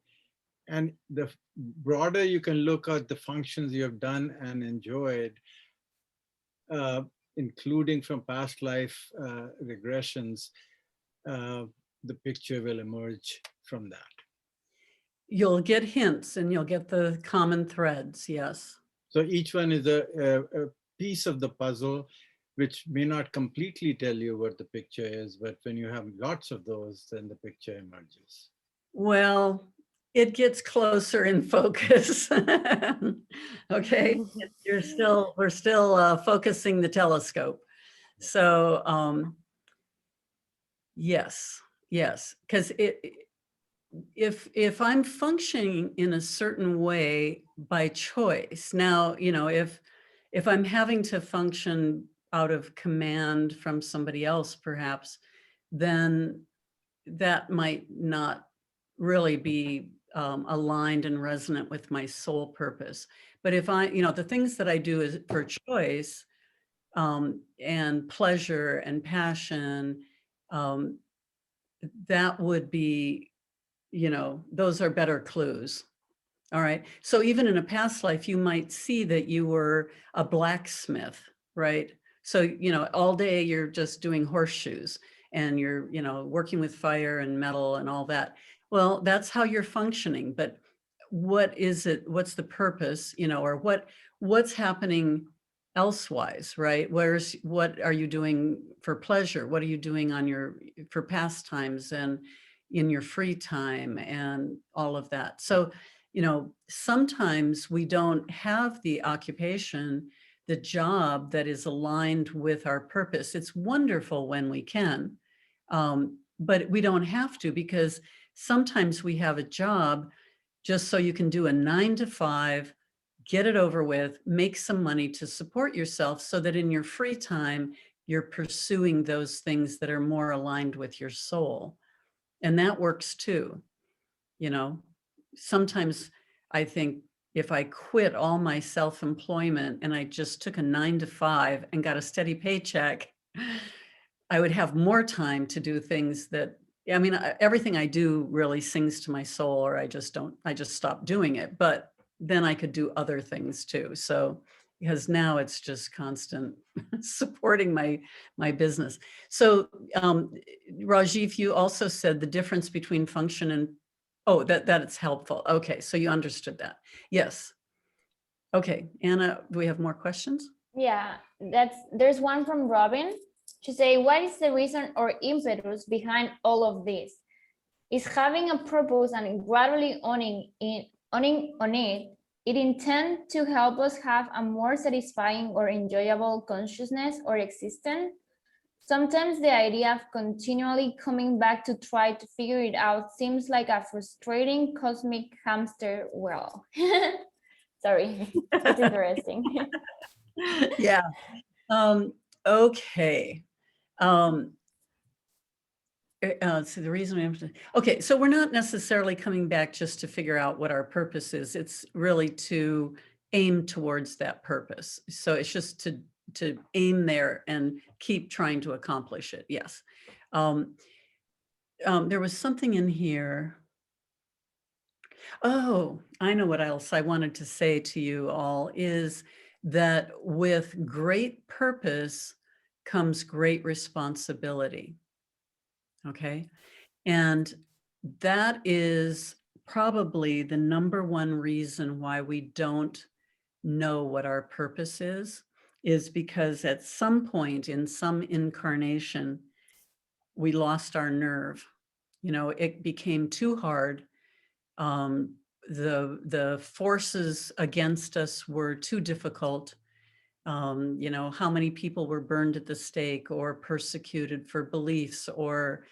And the broader you can look at the functions you have done and enjoyed, including from past life regressions, the picture will emerge from that.
you'll get hints and you'll get the common threads, yes.
So each one is a piece of the puzzle, which may not completely tell you what the picture is, but when you have lots of those, then the picture emerges.
Well, it gets closer in focus. Okay, we're still focusing the telescope. So yes, because if I'm functioning in a certain way by choice, now, you know, if I'm having to function out of command from somebody else, perhaps, then that might not really be aligned and resonant with my soul purpose. But if I, you know, the things that I do is for choice and pleasure and passion, that would be, you know, those are better clues. All right. So even in a past life, you might see that you were a blacksmith, right? So, you know, all day you're just doing horseshoes and you're, you know, working with fire and metal and all that. Well, that's how you're functioning. But what is it? What's the purpose, you know, or what's happening elsewise, right? What are you doing for pleasure? What are you doing for pastimes and in your free time and all of that? So, you know, sometimes we don't have the occupation, the job that is aligned with our purpose. It's wonderful when we can, but we don't have to, because sometimes we have a job just so you can do a 9 to 5, get it over with, make some money to support yourself so that in your free time, you're pursuing those things that are more aligned with your soul. And that works too. You know, sometimes I think, if I quit all my self-employment and I just took a 9 to 5 and got a steady paycheck, I would have more time to do things that, I mean, everything I do really sings to my soul, or I just stop doing it. But then I could do other things too. So, because now it's just constant supporting my business. So, Rajiv, you also said the difference between function and, oh, that it's helpful. Okay, so you understood that. Yes. Okay, Anna, do we have more questions?
Yeah, there's one from Robin to say, what is the reason or impetus behind all of this? Is having a purpose and gradually owning it intend to help us have a more satisfying or enjoyable consciousness or existence? Sometimes the idea of continually coming back to try to figure it out seems like a frustrating cosmic hamster wheel. Sorry, it's interesting.
Yeah. Okay. So the reason we have to, okay, so we're not necessarily coming back just to figure out what our purpose is. It's really to aim towards that purpose. So it's just to aim there and keep trying to accomplish it. Yes. There was something in here. Oh, I know what else I wanted to say to you all is that with great purpose comes great responsibility. Okay. And that is probably the number one reason why we don't know what our purpose is because at some point in some incarnation, we lost our nerve. You know, it became too hard. The forces against us were too difficult. You know, how many people were burned at the stake or persecuted for beliefs or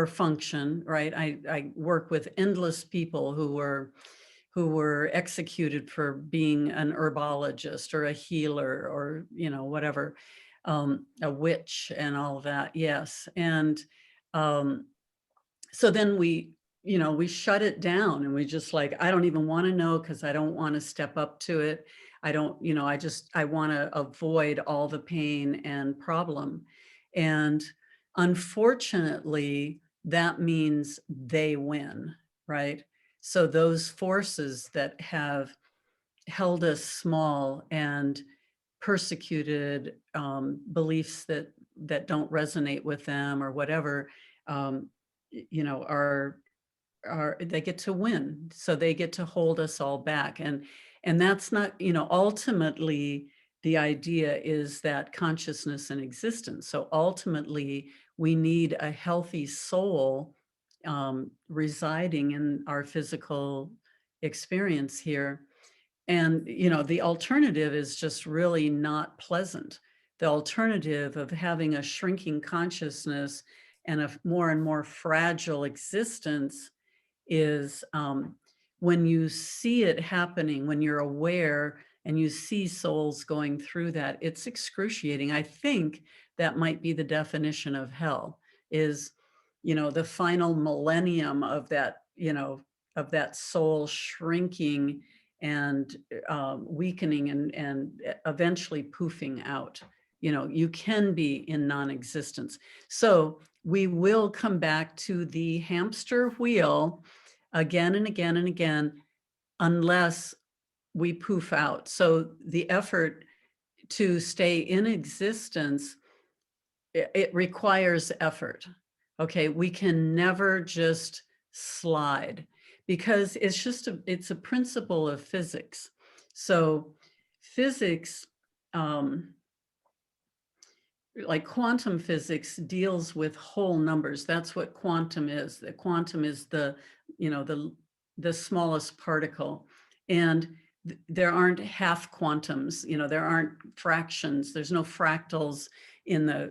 function, right? I work with endless people who were executed for being an herbologist or a healer or, you know, whatever, a witch and all of that. Yes. And so then we shut it down and we just like, I don't even want to know because I don't want to step up to it. I don't, you know, I want to avoid all the pain and problem. And unfortunately, that means they win, right? So those forces that have held us small and persecuted beliefs that don't resonate with them or whatever, you know, are they get to win. So they get to hold us all back. And that's not, you know, ultimately the idea is that consciousness and existence. So ultimately we need a healthy soul residing in our physical experience here. And, you know, the alternative is just really not pleasant. The alternative of having a shrinking consciousness and a more and more fragile existence is when you see it happening, when you're aware and you see souls going through that, it's excruciating. I think that might be the definition of hell is, you know, the final millennium of that, you know, of that soul shrinking and weakening and eventually poofing out. You know, you can be in non-existence. So we will come back to the hamster wheel again and again and again, unless we poof out. So the effort to stay in existence, it requires effort. Okay, we can never just slide because it's a principle of physics. So physics, like quantum physics deals with whole numbers. That's what quantum is. The quantum is the, you know, the smallest particle. And there aren't half quantums, you know, there aren't fractions. There's no fractals in the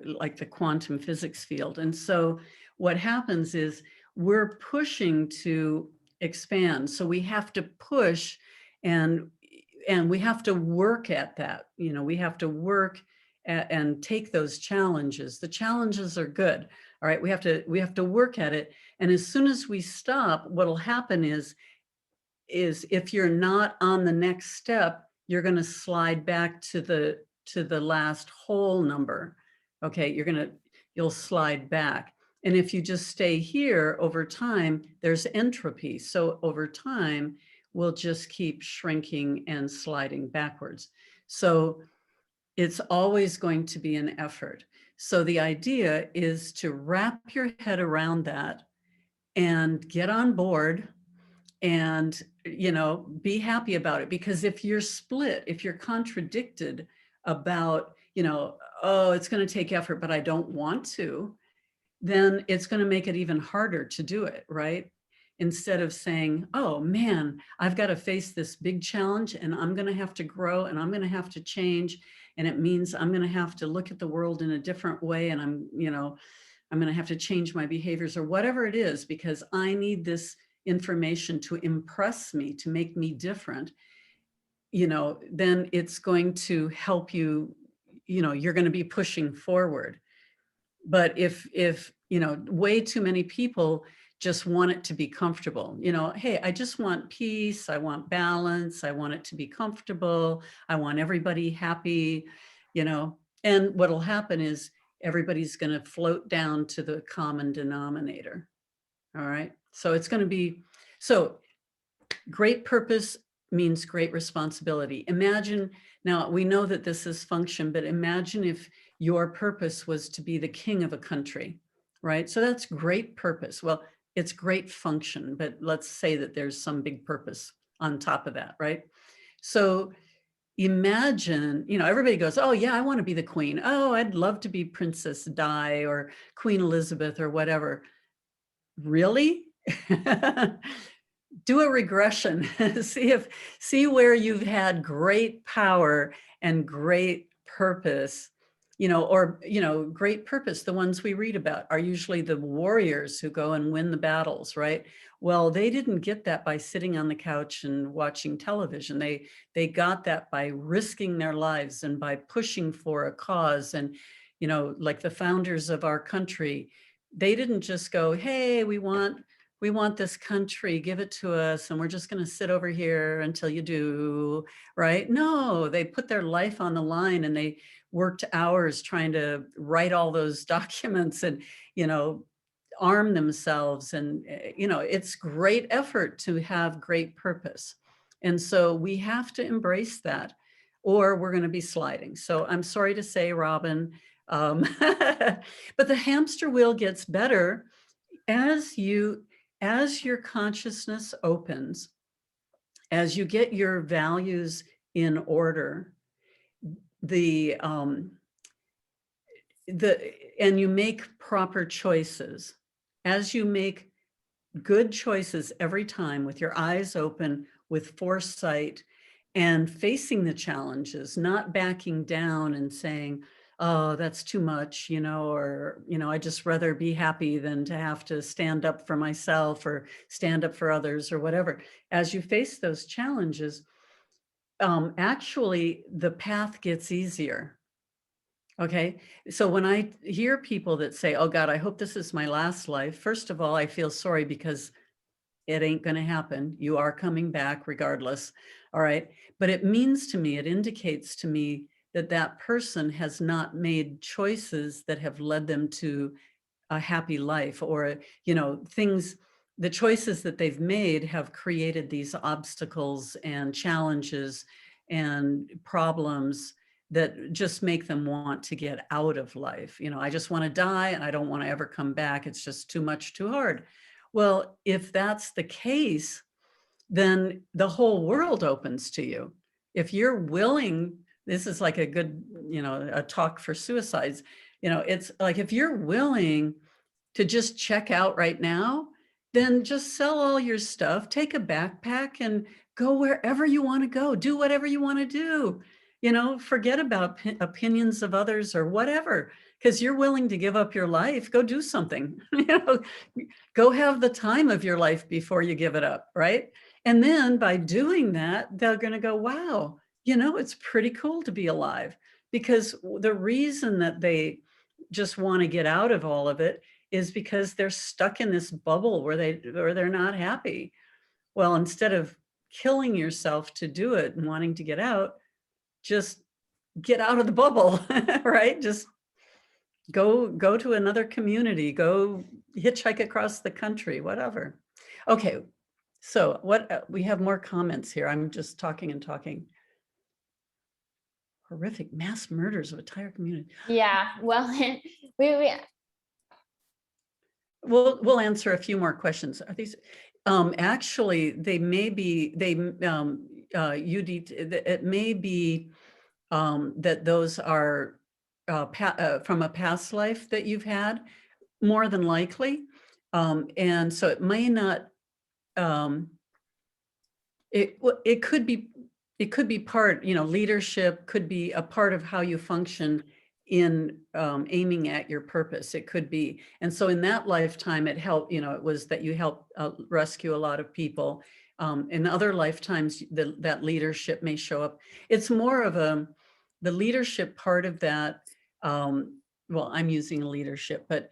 quantum physics field. And so what happens is we're pushing to expand. So we have to push and we have to work at that. You know, we have to work and take those challenges. The challenges are good. All right, we have to work at it. And as soon as we stop, what'll happen is is if you're not on the next step, you're going to slide back to the last whole number. Okay, you'll slide back. And if you just stay here over time, there's entropy. So over time, we'll just keep shrinking and sliding backwards. So it's always going to be an effort. So the idea is to wrap your head around that and get on board and, be happy about it. Because if you're split, if you're contradicted about, oh, it's going to take effort, but I don't want to, then it's going to make it even harder to do it, right? Instead of saying, oh man, I've got to face this big challenge and I'm going to have to grow and I'm going to have to change. And it means I'm going to have to look at the world in a different way. And I'm going to have to change my behaviors or whatever it is, because I need this information to impress me, to make me different, then it's going to help you, you're going to be pushing forward. But if way too many people just want it to be comfortable, hey, I just want peace, I want balance, I want it to be comfortable, I want everybody happy, and what'll happen is everybody's going to float down to the common denominator. All right. So it's going to be, great purpose means great responsibility. Imagine, now we know that this is function, but imagine if your purpose was to be the king of a country, right? So that's great purpose. Well, it's great function, but let's say that there's some big purpose on top of that, right? So imagine, everybody goes, oh yeah, I want to be the queen. Oh, I'd love to be Princess Di or Queen Elizabeth or whatever. Really? Do a regression, see where you've had great power and great purpose, great purpose. The ones we read about are usually the warriors who go and win the battles, right? Well, they didn't get that by sitting on the couch and watching television. They got that by risking their lives and by pushing for a cause. And, like the founders of our country, they didn't just go, hey, we want this country, give it to us, and we're just going to sit over here until you do, right? No, they put their life on the line and they worked hours trying to write all those documents and, arm themselves. And, it's great effort to have great purpose. And so we have to embrace that, or we're going to be sliding. So I'm sorry to say, Robin, but the hamster wheel gets better as your consciousness opens, as you get your values in order, and you make proper choices. As you make good choices every time with your eyes open, with foresight, and facing the challenges, not backing down and saying, oh, that's too much, or, I just rather be happy than to have to stand up for myself or stand up for others or whatever. As you face those challenges, actually the path gets easier. Okay. So when I hear people that say, oh God, I hope this is my last life. First of all, I feel sorry because it ain't going to happen. You are coming back regardless. All right. But it means to me, it indicates to me that person has not made choices that have led them to a happy life, or, the choices that they've made have created these obstacles and challenges and problems that just make them want to get out of life. I just want to die and I don't want to ever come back. It's just too much, too hard. Well, if that's the case, then the whole world opens to you. If you're willing, this is like a good, a talk for suicides. It's like, if you're willing to just check out right now, then just sell all your stuff, take a backpack and go wherever you want to go, do whatever you want to do. Forget about opinions of others or whatever, because you're willing to give up your life. Go do something, go have the time of your life before you give it up, right? And then by doing that, they're going to go, wow, it's pretty cool to be alive. Because the reason that they just want to get out of all of it is because they're stuck in this bubble where they're not happy. Well, instead of killing yourself to do it and wanting to get out, just get out of the bubble, right? Just go to another community, go hitchhike across the country, whatever. Okay, so what we have more comments here. I'm just talking and talking. Horrific mass murders of entire community.
Yeah, well, we
We'll answer a few more questions. Are these actually they may be it may be that those are from a past life that you've had, more than likely. And so it may not it could be part, leadership could be a part of how you function in aiming at your purpose. It could be. And so in that lifetime, it helped, it was that you helped rescue a lot of people. In other lifetimes, that leadership may show up. It's more of the leadership part of that. Well, I'm using leadership, but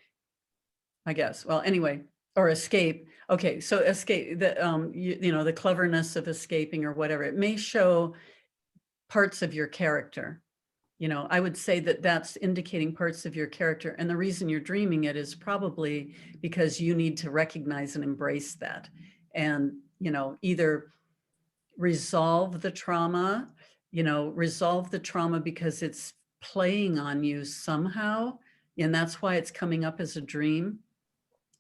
I guess, well, anyway, or escape. Okay, so escape, the cleverness of escaping or whatever, it may show parts of your character. I would say that that's indicating parts of your character. And the reason you're dreaming it is probably because you need to recognize and embrace that. And, either resolve the trauma because it's playing on you somehow. And that's why it's coming up as a dream.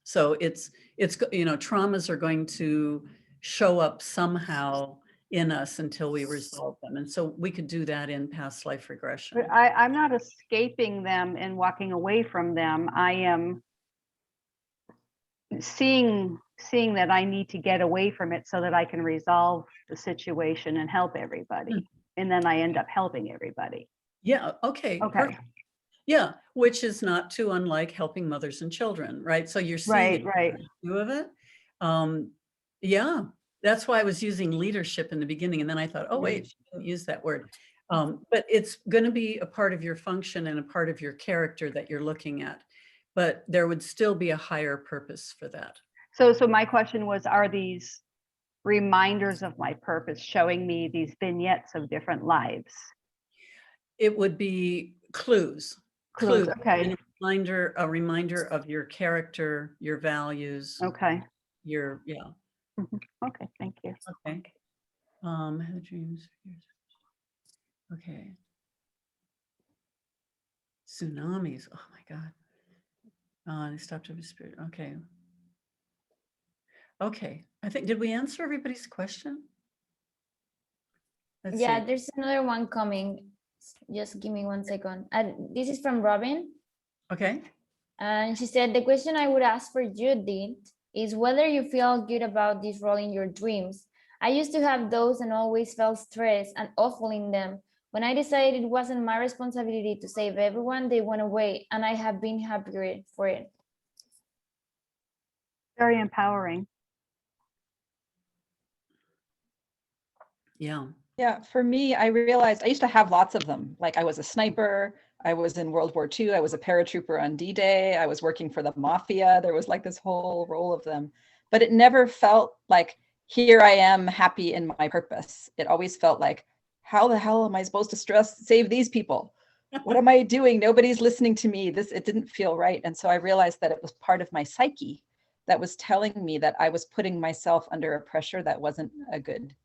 So it's traumas are going to show up somehow in us until we resolve them. And so we could do that in past life regression.
But I'm not escaping them and walking away from them. I am seeing that I need to get away from it so that I can resolve the situation and help everybody. And then I end up helping everybody.
Yeah. Okay.
Okay.
Perfect. Yeah. Which is not too unlike helping mothers and children, right? So you're seeing
Right.
two of it. Yeah. That's why I was using leadership in the beginning. And then I thought, oh, wait, she didn't use that word. But it's going to be a part of your function and a part of your character that you're looking at. But there would still be a higher purpose for that.
So my question was, are these reminders of my purpose showing me these vignettes of different lives?
It would be clues.
Okay.
And a reminder of your character, your values.
Okay. Okay. Thank you.
Okay. Had dreams. Okay. Tsunamis. Oh my God. They stopped every spirit. Okay. Okay. I think, did we answer everybody's question? Let's
yeah,
see.
there's another one coming. Just give me 1 second. This is from Robin.
Okay.
And she said, the question I would ask for Judith is whether you feel good about this role in your dreams. I used to have those and always felt stressed and awful in them. When I decided it wasn't my responsibility to save everyone, they went away, and I have been happier for it.
Very empowering.
Yeah.
Yeah, for me, I realized I used to have lots of them. Like I was a sniper, I was in World War II, I was a paratrooper on D-Day, I was working for the mafia. There was like this whole roll of them, but it never felt like, here I am happy in my purpose. It always felt like, how the hell am I supposed to save these people? What am I doing? Nobody's listening to me. It didn't feel right. And so I realized that it was part of my psyche that was telling me that I was putting myself under a pressure that wasn't a good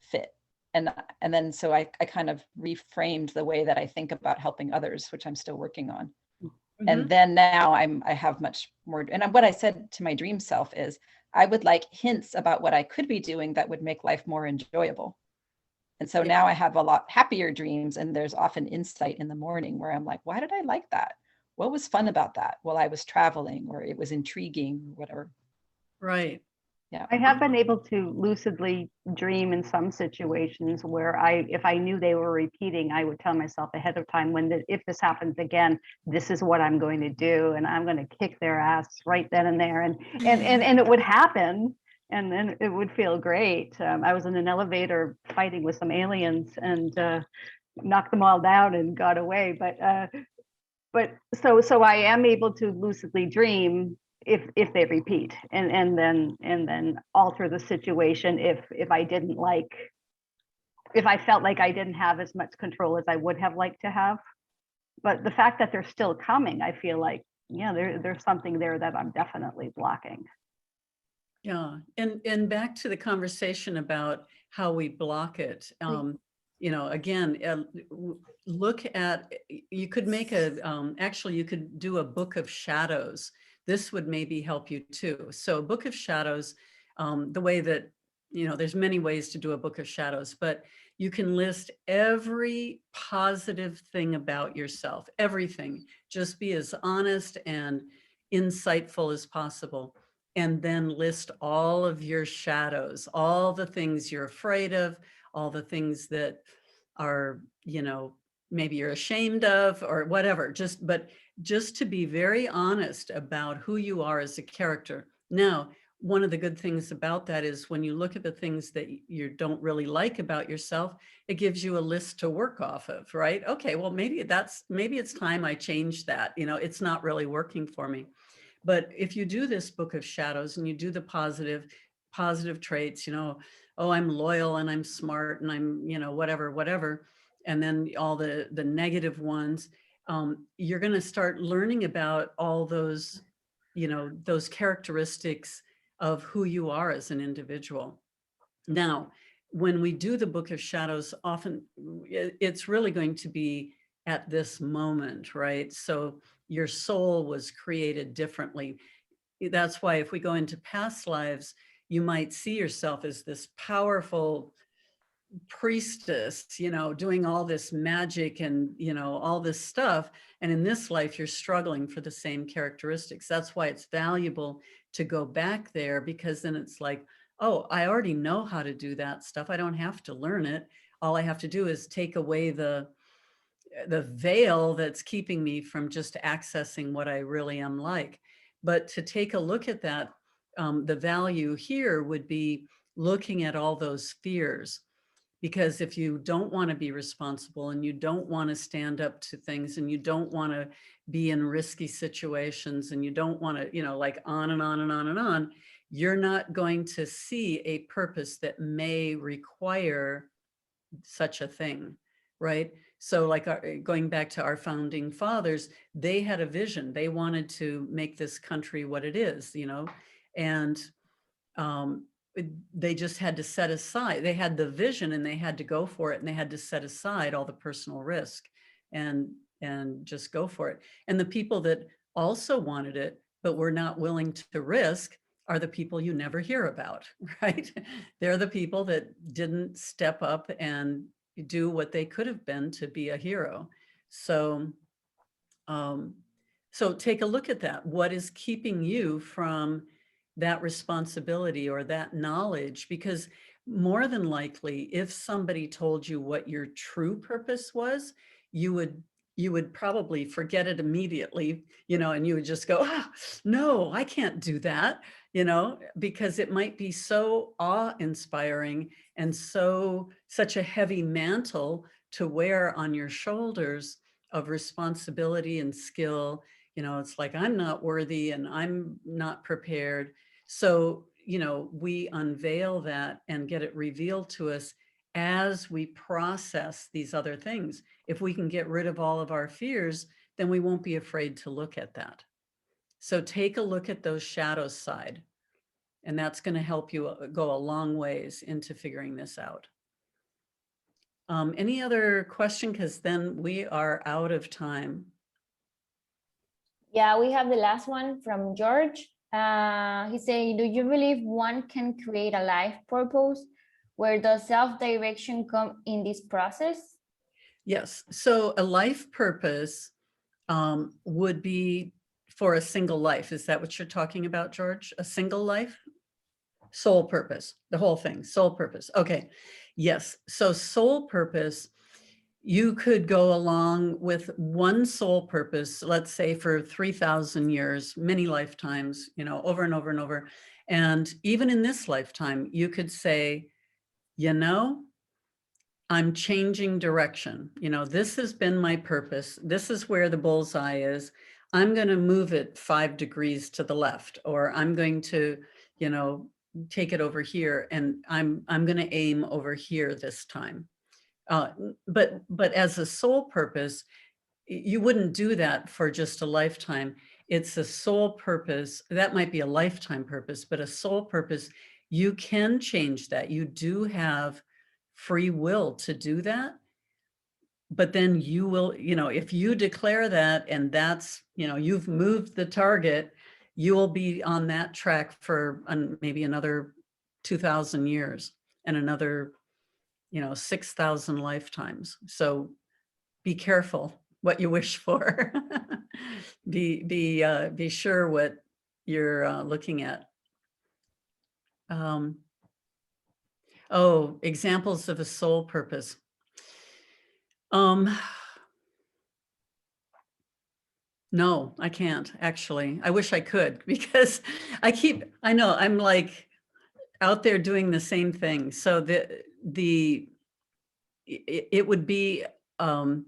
fit. And then so I kind of reframed the way that I think about helping others, which I'm still working on. Mm-hmm. And then now I have much more. And what I said to my dream self is, I would like hints about what I could be doing that would make life more enjoyable. And so now I have a lot happier dreams, and there's often insight in the morning where I'm like, why did I like that? What was fun about that? Well, I was traveling, or it was intriguing, or whatever.
Right.
Yeah. I have been able to lucidly dream in some situations where if I knew they were repeating, I would tell myself ahead of time, if this happens again, this is what I'm going to do, and I'm going to kick their ass right then and there, and it would happen, and then it would feel great. I was in an elevator fighting with some aliens and knocked them all down and got away, but so I am able to lucidly dream. if they repeat, and then alter the situation if I didn't like, if I felt like I didn't have as much control as I would have liked to have. But the fact that they're still coming, I feel like, yeah, there's something there that I'm definitely blocking.
Yeah, and back to the conversation about how we block it. You know, again, look at, you could make a, actually you could do a book of shadows. This would maybe help you too. So a book of shadows, the way that, you know, there's many ways to do a book of shadows, but you can list every positive thing about yourself, everything. Just be as honest and insightful as possible. And then list all of your shadows, all the things you're afraid of, all the things that are, you know, maybe you're ashamed of or whatever, but just to be very honest about who you are as a character. Now, one of the good things about that is when you look at the things that you don't really like about yourself, it gives you a list to work off of, right? Okay, well, maybe it's time I change that. You know, it's not really working for me. But if you do this book of shadows and you do the positive traits, you know, oh, I'm loyal and I'm smart and I'm, you know, whatever, and then all the negative ones, you're going to start learning about all those, you know, those characteristics of who you are as an individual. Now, when we do the book of shadows, often it's really going to be at this moment, right? So your soul was created differently. That's why if we go into past lives, you might see yourself as this powerful priestess, you know, doing all this magic and, you know, all this stuff. And in this life, you're struggling for the same characteristics. That's why it's valuable to go back there, because then it's like, oh, I already know how to do that stuff. I don't have to learn it. All I have to do is take away the veil that's keeping me from just accessing what I really am like. But to take a look at that, the value here would be looking at all those fears. Because if you don't want to be responsible and you don't want to stand up to things and you don't want to be in risky situations and you don't want to, you know, like on and on and on and on, you're not going to see a purpose that may require such a thing, right? So like going back to our founding fathers, they had a vision. They wanted to make this country what it is, you know, and they just had to set aside, they had the vision and they had to go for it, and they had to set aside all the personal risk and just go for it. And the people that also wanted it but were not willing to risk are the people you never hear about, right? They're the people that didn't step up and do what they could have been to be a hero. So so take a look at that. What is keeping you from that responsibility or that knowledge? Because more than likely, if somebody told you what your true purpose was, you would probably forget it immediately, you know, and you would just go, ah, no, I can't do that, you know, because it might be so awe-inspiring and such a heavy mantle to wear on your shoulders of responsibility and skill. You know, it's like, I'm not worthy and I'm not prepared. So, you know, we unveil that and get it revealed to us as we process these other things. If we can get rid of all of our fears, then we won't be afraid to look at that. So take a look at those shadows side, and that's going to help you go a long ways into figuring this out. Any other question? Because then we are out of time.
Yeah, we have the last one from George. He's saying, do you believe one can create a life purpose? Where does self-direction come in this process?
Yes. So a life purpose would be for a single life. Is that what you're talking about, George? A single life? Soul purpose, the whole thing, soul purpose. Okay. Yes. So soul purpose, you could go along with one soul purpose, let's say for 3,000 years, many lifetimes, you know, over and over and over. And even in this lifetime, you could say, you know, I'm changing direction. You know, this has been my purpose. This is where the bullseye is. I'm going to move it 5 degrees to the left, or I'm going to, you know, take it over here, and I'm going to aim over here this time. But as a sole purpose, you wouldn't do that for just a lifetime. It's a sole purpose. That might be a lifetime purpose, but a sole purpose, you can change that. You do have free will to do that. But then you will, you know, if you declare that and that's, you know, you've moved the target, you will be on that track for maybe another 2,000 years and another, you know, 6,000 lifetimes. So be careful what you wish for. Be sure what you're looking at. Oh, examples of a soul purpose. No, I can't actually. I wish I could, because I know I'm like out there doing the same thing. So it would be an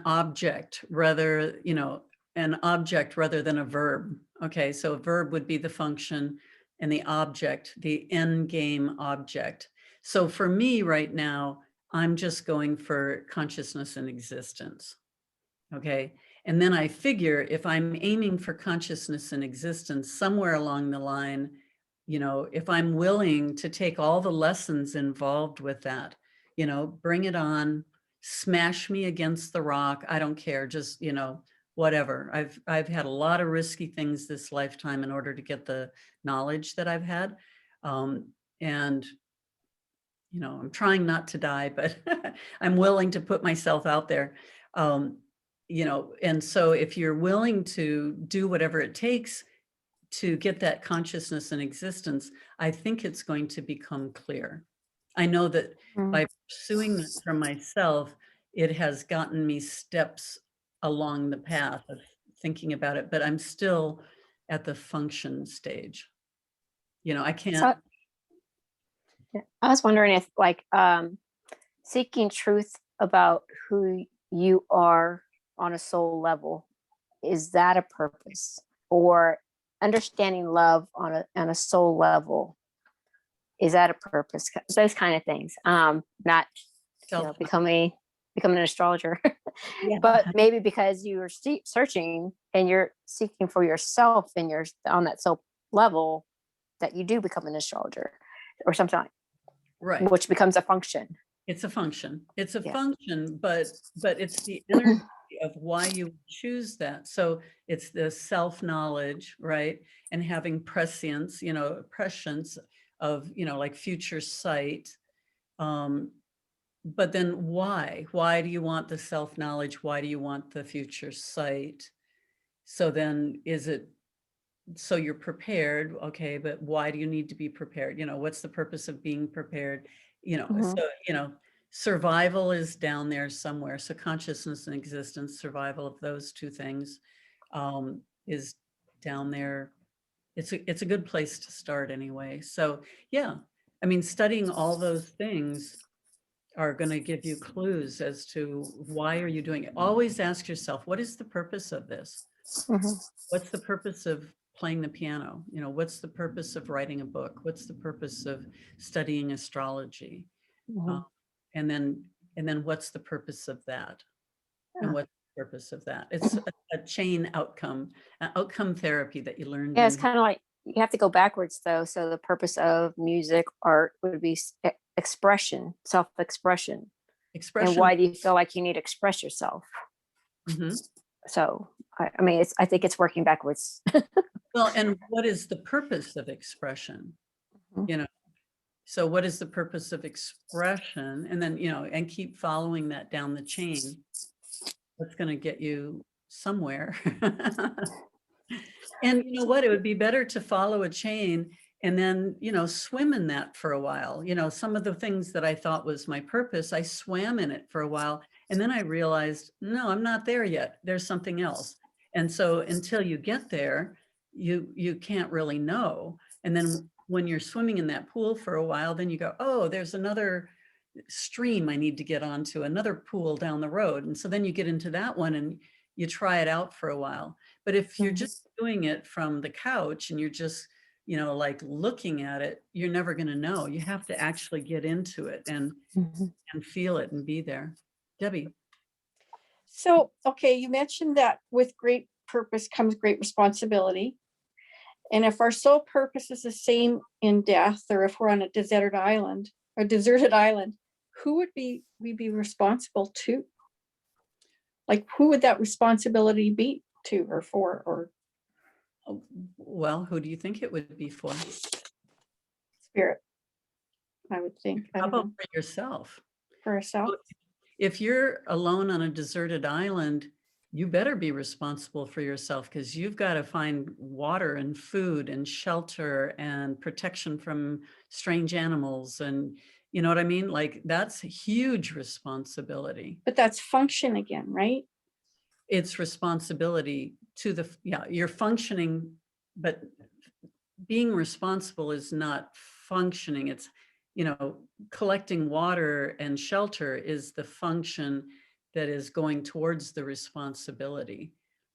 object rather, you know, an object rather than a verb. Okay, so a verb would be the function and the object, the end game object. So for me right now, I'm just going for consciousness and existence. Okay, and then I figure if I'm aiming for consciousness and existence somewhere along the line, you know, if I'm willing to take all the lessons involved with that, you know, bring it on, smash me against the rock. I don't care, just, you know, whatever. I've had a lot of risky things this lifetime in order to get the knowledge that I've had. And, you know, I'm trying not to die, but I'm willing to put myself out there. You know, and so if you're willing to do whatever it takes to get that consciousness and existence, I think it's going to become clear. I know that by pursuing this for myself, it has gotten me steps along the path of thinking about it, but I'm still at the function stage. You know, I can't.
So, yeah, I was wondering if like seeking truth about who you are on a soul level, is that a purpose? Or understanding love on a soul level, is that a purpose? Those kind of things. Not, you know, becoming an astrologer,
Yeah.
but maybe because you are searching and you're seeking for yourself and you're on that soul level, that you do become an astrologer or something like,
Right.
which becomes a function.
It's a function. It's a
Yeah.
function, but it's the energy of why you choose that. So it's the self-knowledge, right? And having prescience, you know, prescience of, you know, like future sight. But then why? Why do you want the self-knowledge? Why do you want the future sight? So then is it, so you're prepared, okay, but why do you need to be prepared? You know, what's the purpose of being prepared? You know,
Mhm.
so, you know, survival is down there somewhere. So consciousness and existence, survival of those two things is down there. It's a good place to start anyway. So yeah, I mean, studying all those things are going to give you clues as to why are you doing it. Always ask yourself, what is the purpose of this?
Mhm.
What's the purpose of playing the piano? You know, what's the purpose of writing a book? What's the purpose of studying astrology?
Mhm.
And then what's the purpose of that? And what's the purpose of that? It's a chain outcome therapy that you learned.
Yeah, it's
in
kind of like you have to go backwards though. So the purpose of music, art would be expression, self-expression. And
expression.
why do you feel like you need to express yourself?
Mhm.
So I mean, I think it's working backwards.
Well, and what is the purpose of expression?
Mhm.
You know, so what is the purpose of expression? And then, you know, and keep following that down the chain. That's going to get you somewhere. And you know what? It would be better to follow a chain and then, you know, swim in that for a while. You know, some of the things that I thought was my purpose, I swam in it for a while. And then I realized, no, I'm not there yet. There's something else. And so until you get there, you can't really know. And then when you're swimming in that pool for a while, then you go, oh, there's another stream I need to get onto, another pool down the road. And so then you get into that one and you try it out for a while. But if you're just doing it from the couch and you're just, like looking at it, you're never going to know. You have to actually get into it and feel it and be there. Debbie.
So, okay, you mentioned that with great purpose comes great responsibility. And if our sole purpose is the same in death, or if we're on a deserted island, who would we be responsible to? Like, who would that responsibility be to or for? Or
Well, who do you think it would be for?
spirit, I would think. I
How
don't
about
know,
for yourself?
for ourselves.
If you're alone on a deserted island, you better be responsible for yourself, because you've got to find water and food and shelter and protection from strange animals. And you know what I mean? Like, that's a huge responsibility.
But that's function again, right?
It's responsibility to you're functioning, but being responsible is not functioning. It's, collecting water and shelter is the function that is going towards the responsibility.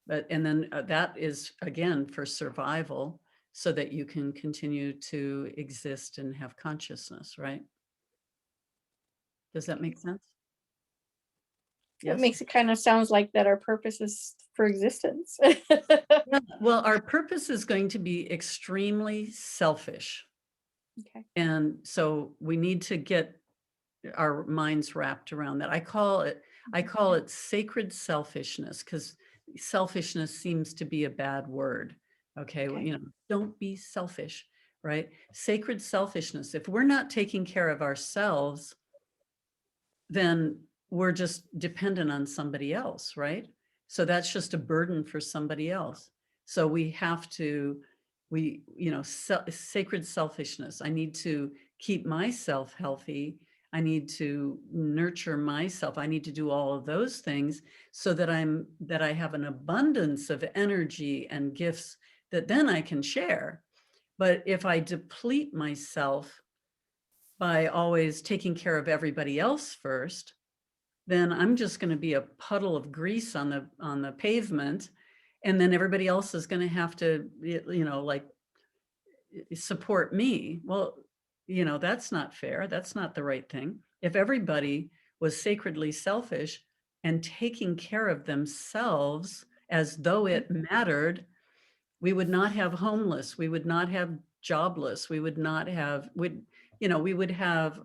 And then that is, again, for survival, so that you can continue to exist and have consciousness, right? Does that make sense?
It makes it kind of sounds like that our purpose is for existence.
Yeah, well, our purpose is going to be extremely selfish.
Okay.
And so we need to get our minds wrapped around that. I call it sacred selfishness, because selfishness seems to be a bad word. Okay. Well,
Okay.
don't be selfish, right? Sacred selfishness. If we're not taking care of ourselves, then we're just dependent on somebody else, right? So that's just a burden for somebody else. So we have to, sacred selfishness. I need to keep myself healthy. I need to nurture myself. I need to do all of those things so that I have an abundance of energy and gifts that then I can share. But if I deplete myself by always taking care of everybody else first, then I'm just going to be a puddle of grease on the pavement, and then everybody else is going to have to, like, support me. Well, that's not fair. That's not the right thing. If everybody was sacredly selfish and taking care of themselves as though it mattered, we would not have homeless. We would not have jobless. We would not have, we would have,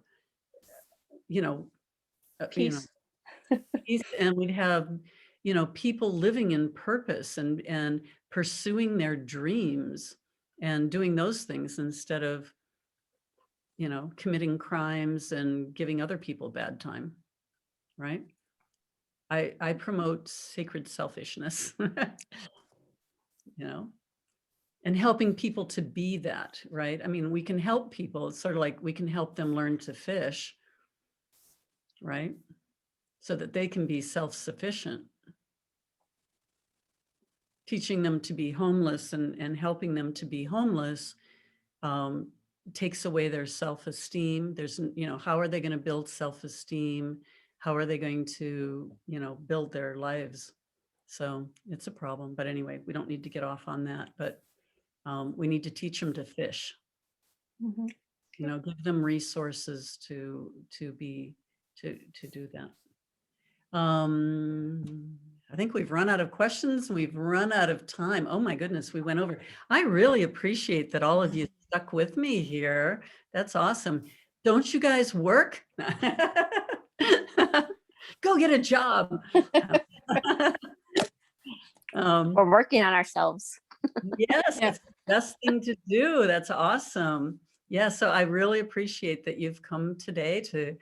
Peace.
peace, and we'd have, people living in purpose and pursuing their dreams and doing those things instead of, committing crimes and giving other people bad time, right? I promote sacred selfishness, and helping people to be that, right? I mean, we can help people. It's sort of like we can help them learn to fish, right? So that they can be self-sufficient. Teaching them to be homeless and helping them to be homeless takes away their self-esteem. There's, how are they going to build self-esteem? How are they going to, build their lives? So it's a problem. But anyway, we don't need to get off on that. But we need to teach them to fish.
Mhm.
Give them resources to do that. I think we've run out of questions. We've run out of time. Oh my goodness, we went over. I really appreciate that all of you stuck with me here. That's awesome. Don't you guys work? Go get a job.
We're working on ourselves.
Yes, that's the best thing to do. That's awesome. Yeah, so I really appreciate that you've come today to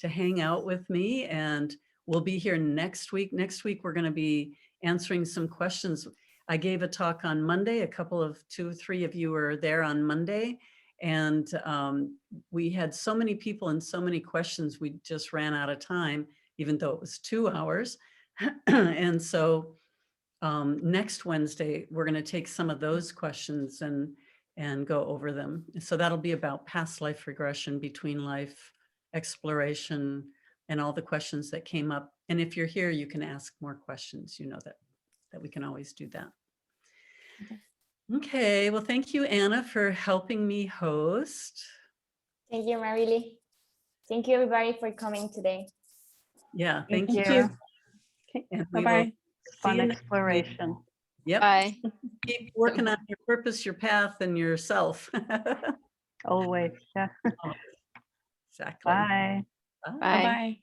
hang out with me, and we'll be here next week. Next week, we're going to be answering some questions. I gave a talk on Monday. A couple of 2 or 3 of you were there on Monday, and we had so many people and so many questions, we just ran out of time, even though it was 2 hours. And so next Wednesday, we're going to take some of those questions and go over them. So that'll be about past life regression, between life exploration, and all the questions that came up. And if you're here, you can ask more questions. You know that. that we can always do that. Okay, well, thank you, Anna, for helping me host.
Thank you, Marily. Thank you, everybody, for coming today.
Yeah,
Thank
thank you.
you.
Okay,
And we will
bye-bye.
see
Fun
you next week.
exploration.
Yep.
Bye.
Keep working on your purpose, your path, and yourself.
Always. Yeah.
Exactly.
Bye.
Bye.
Bye.
Bye-bye.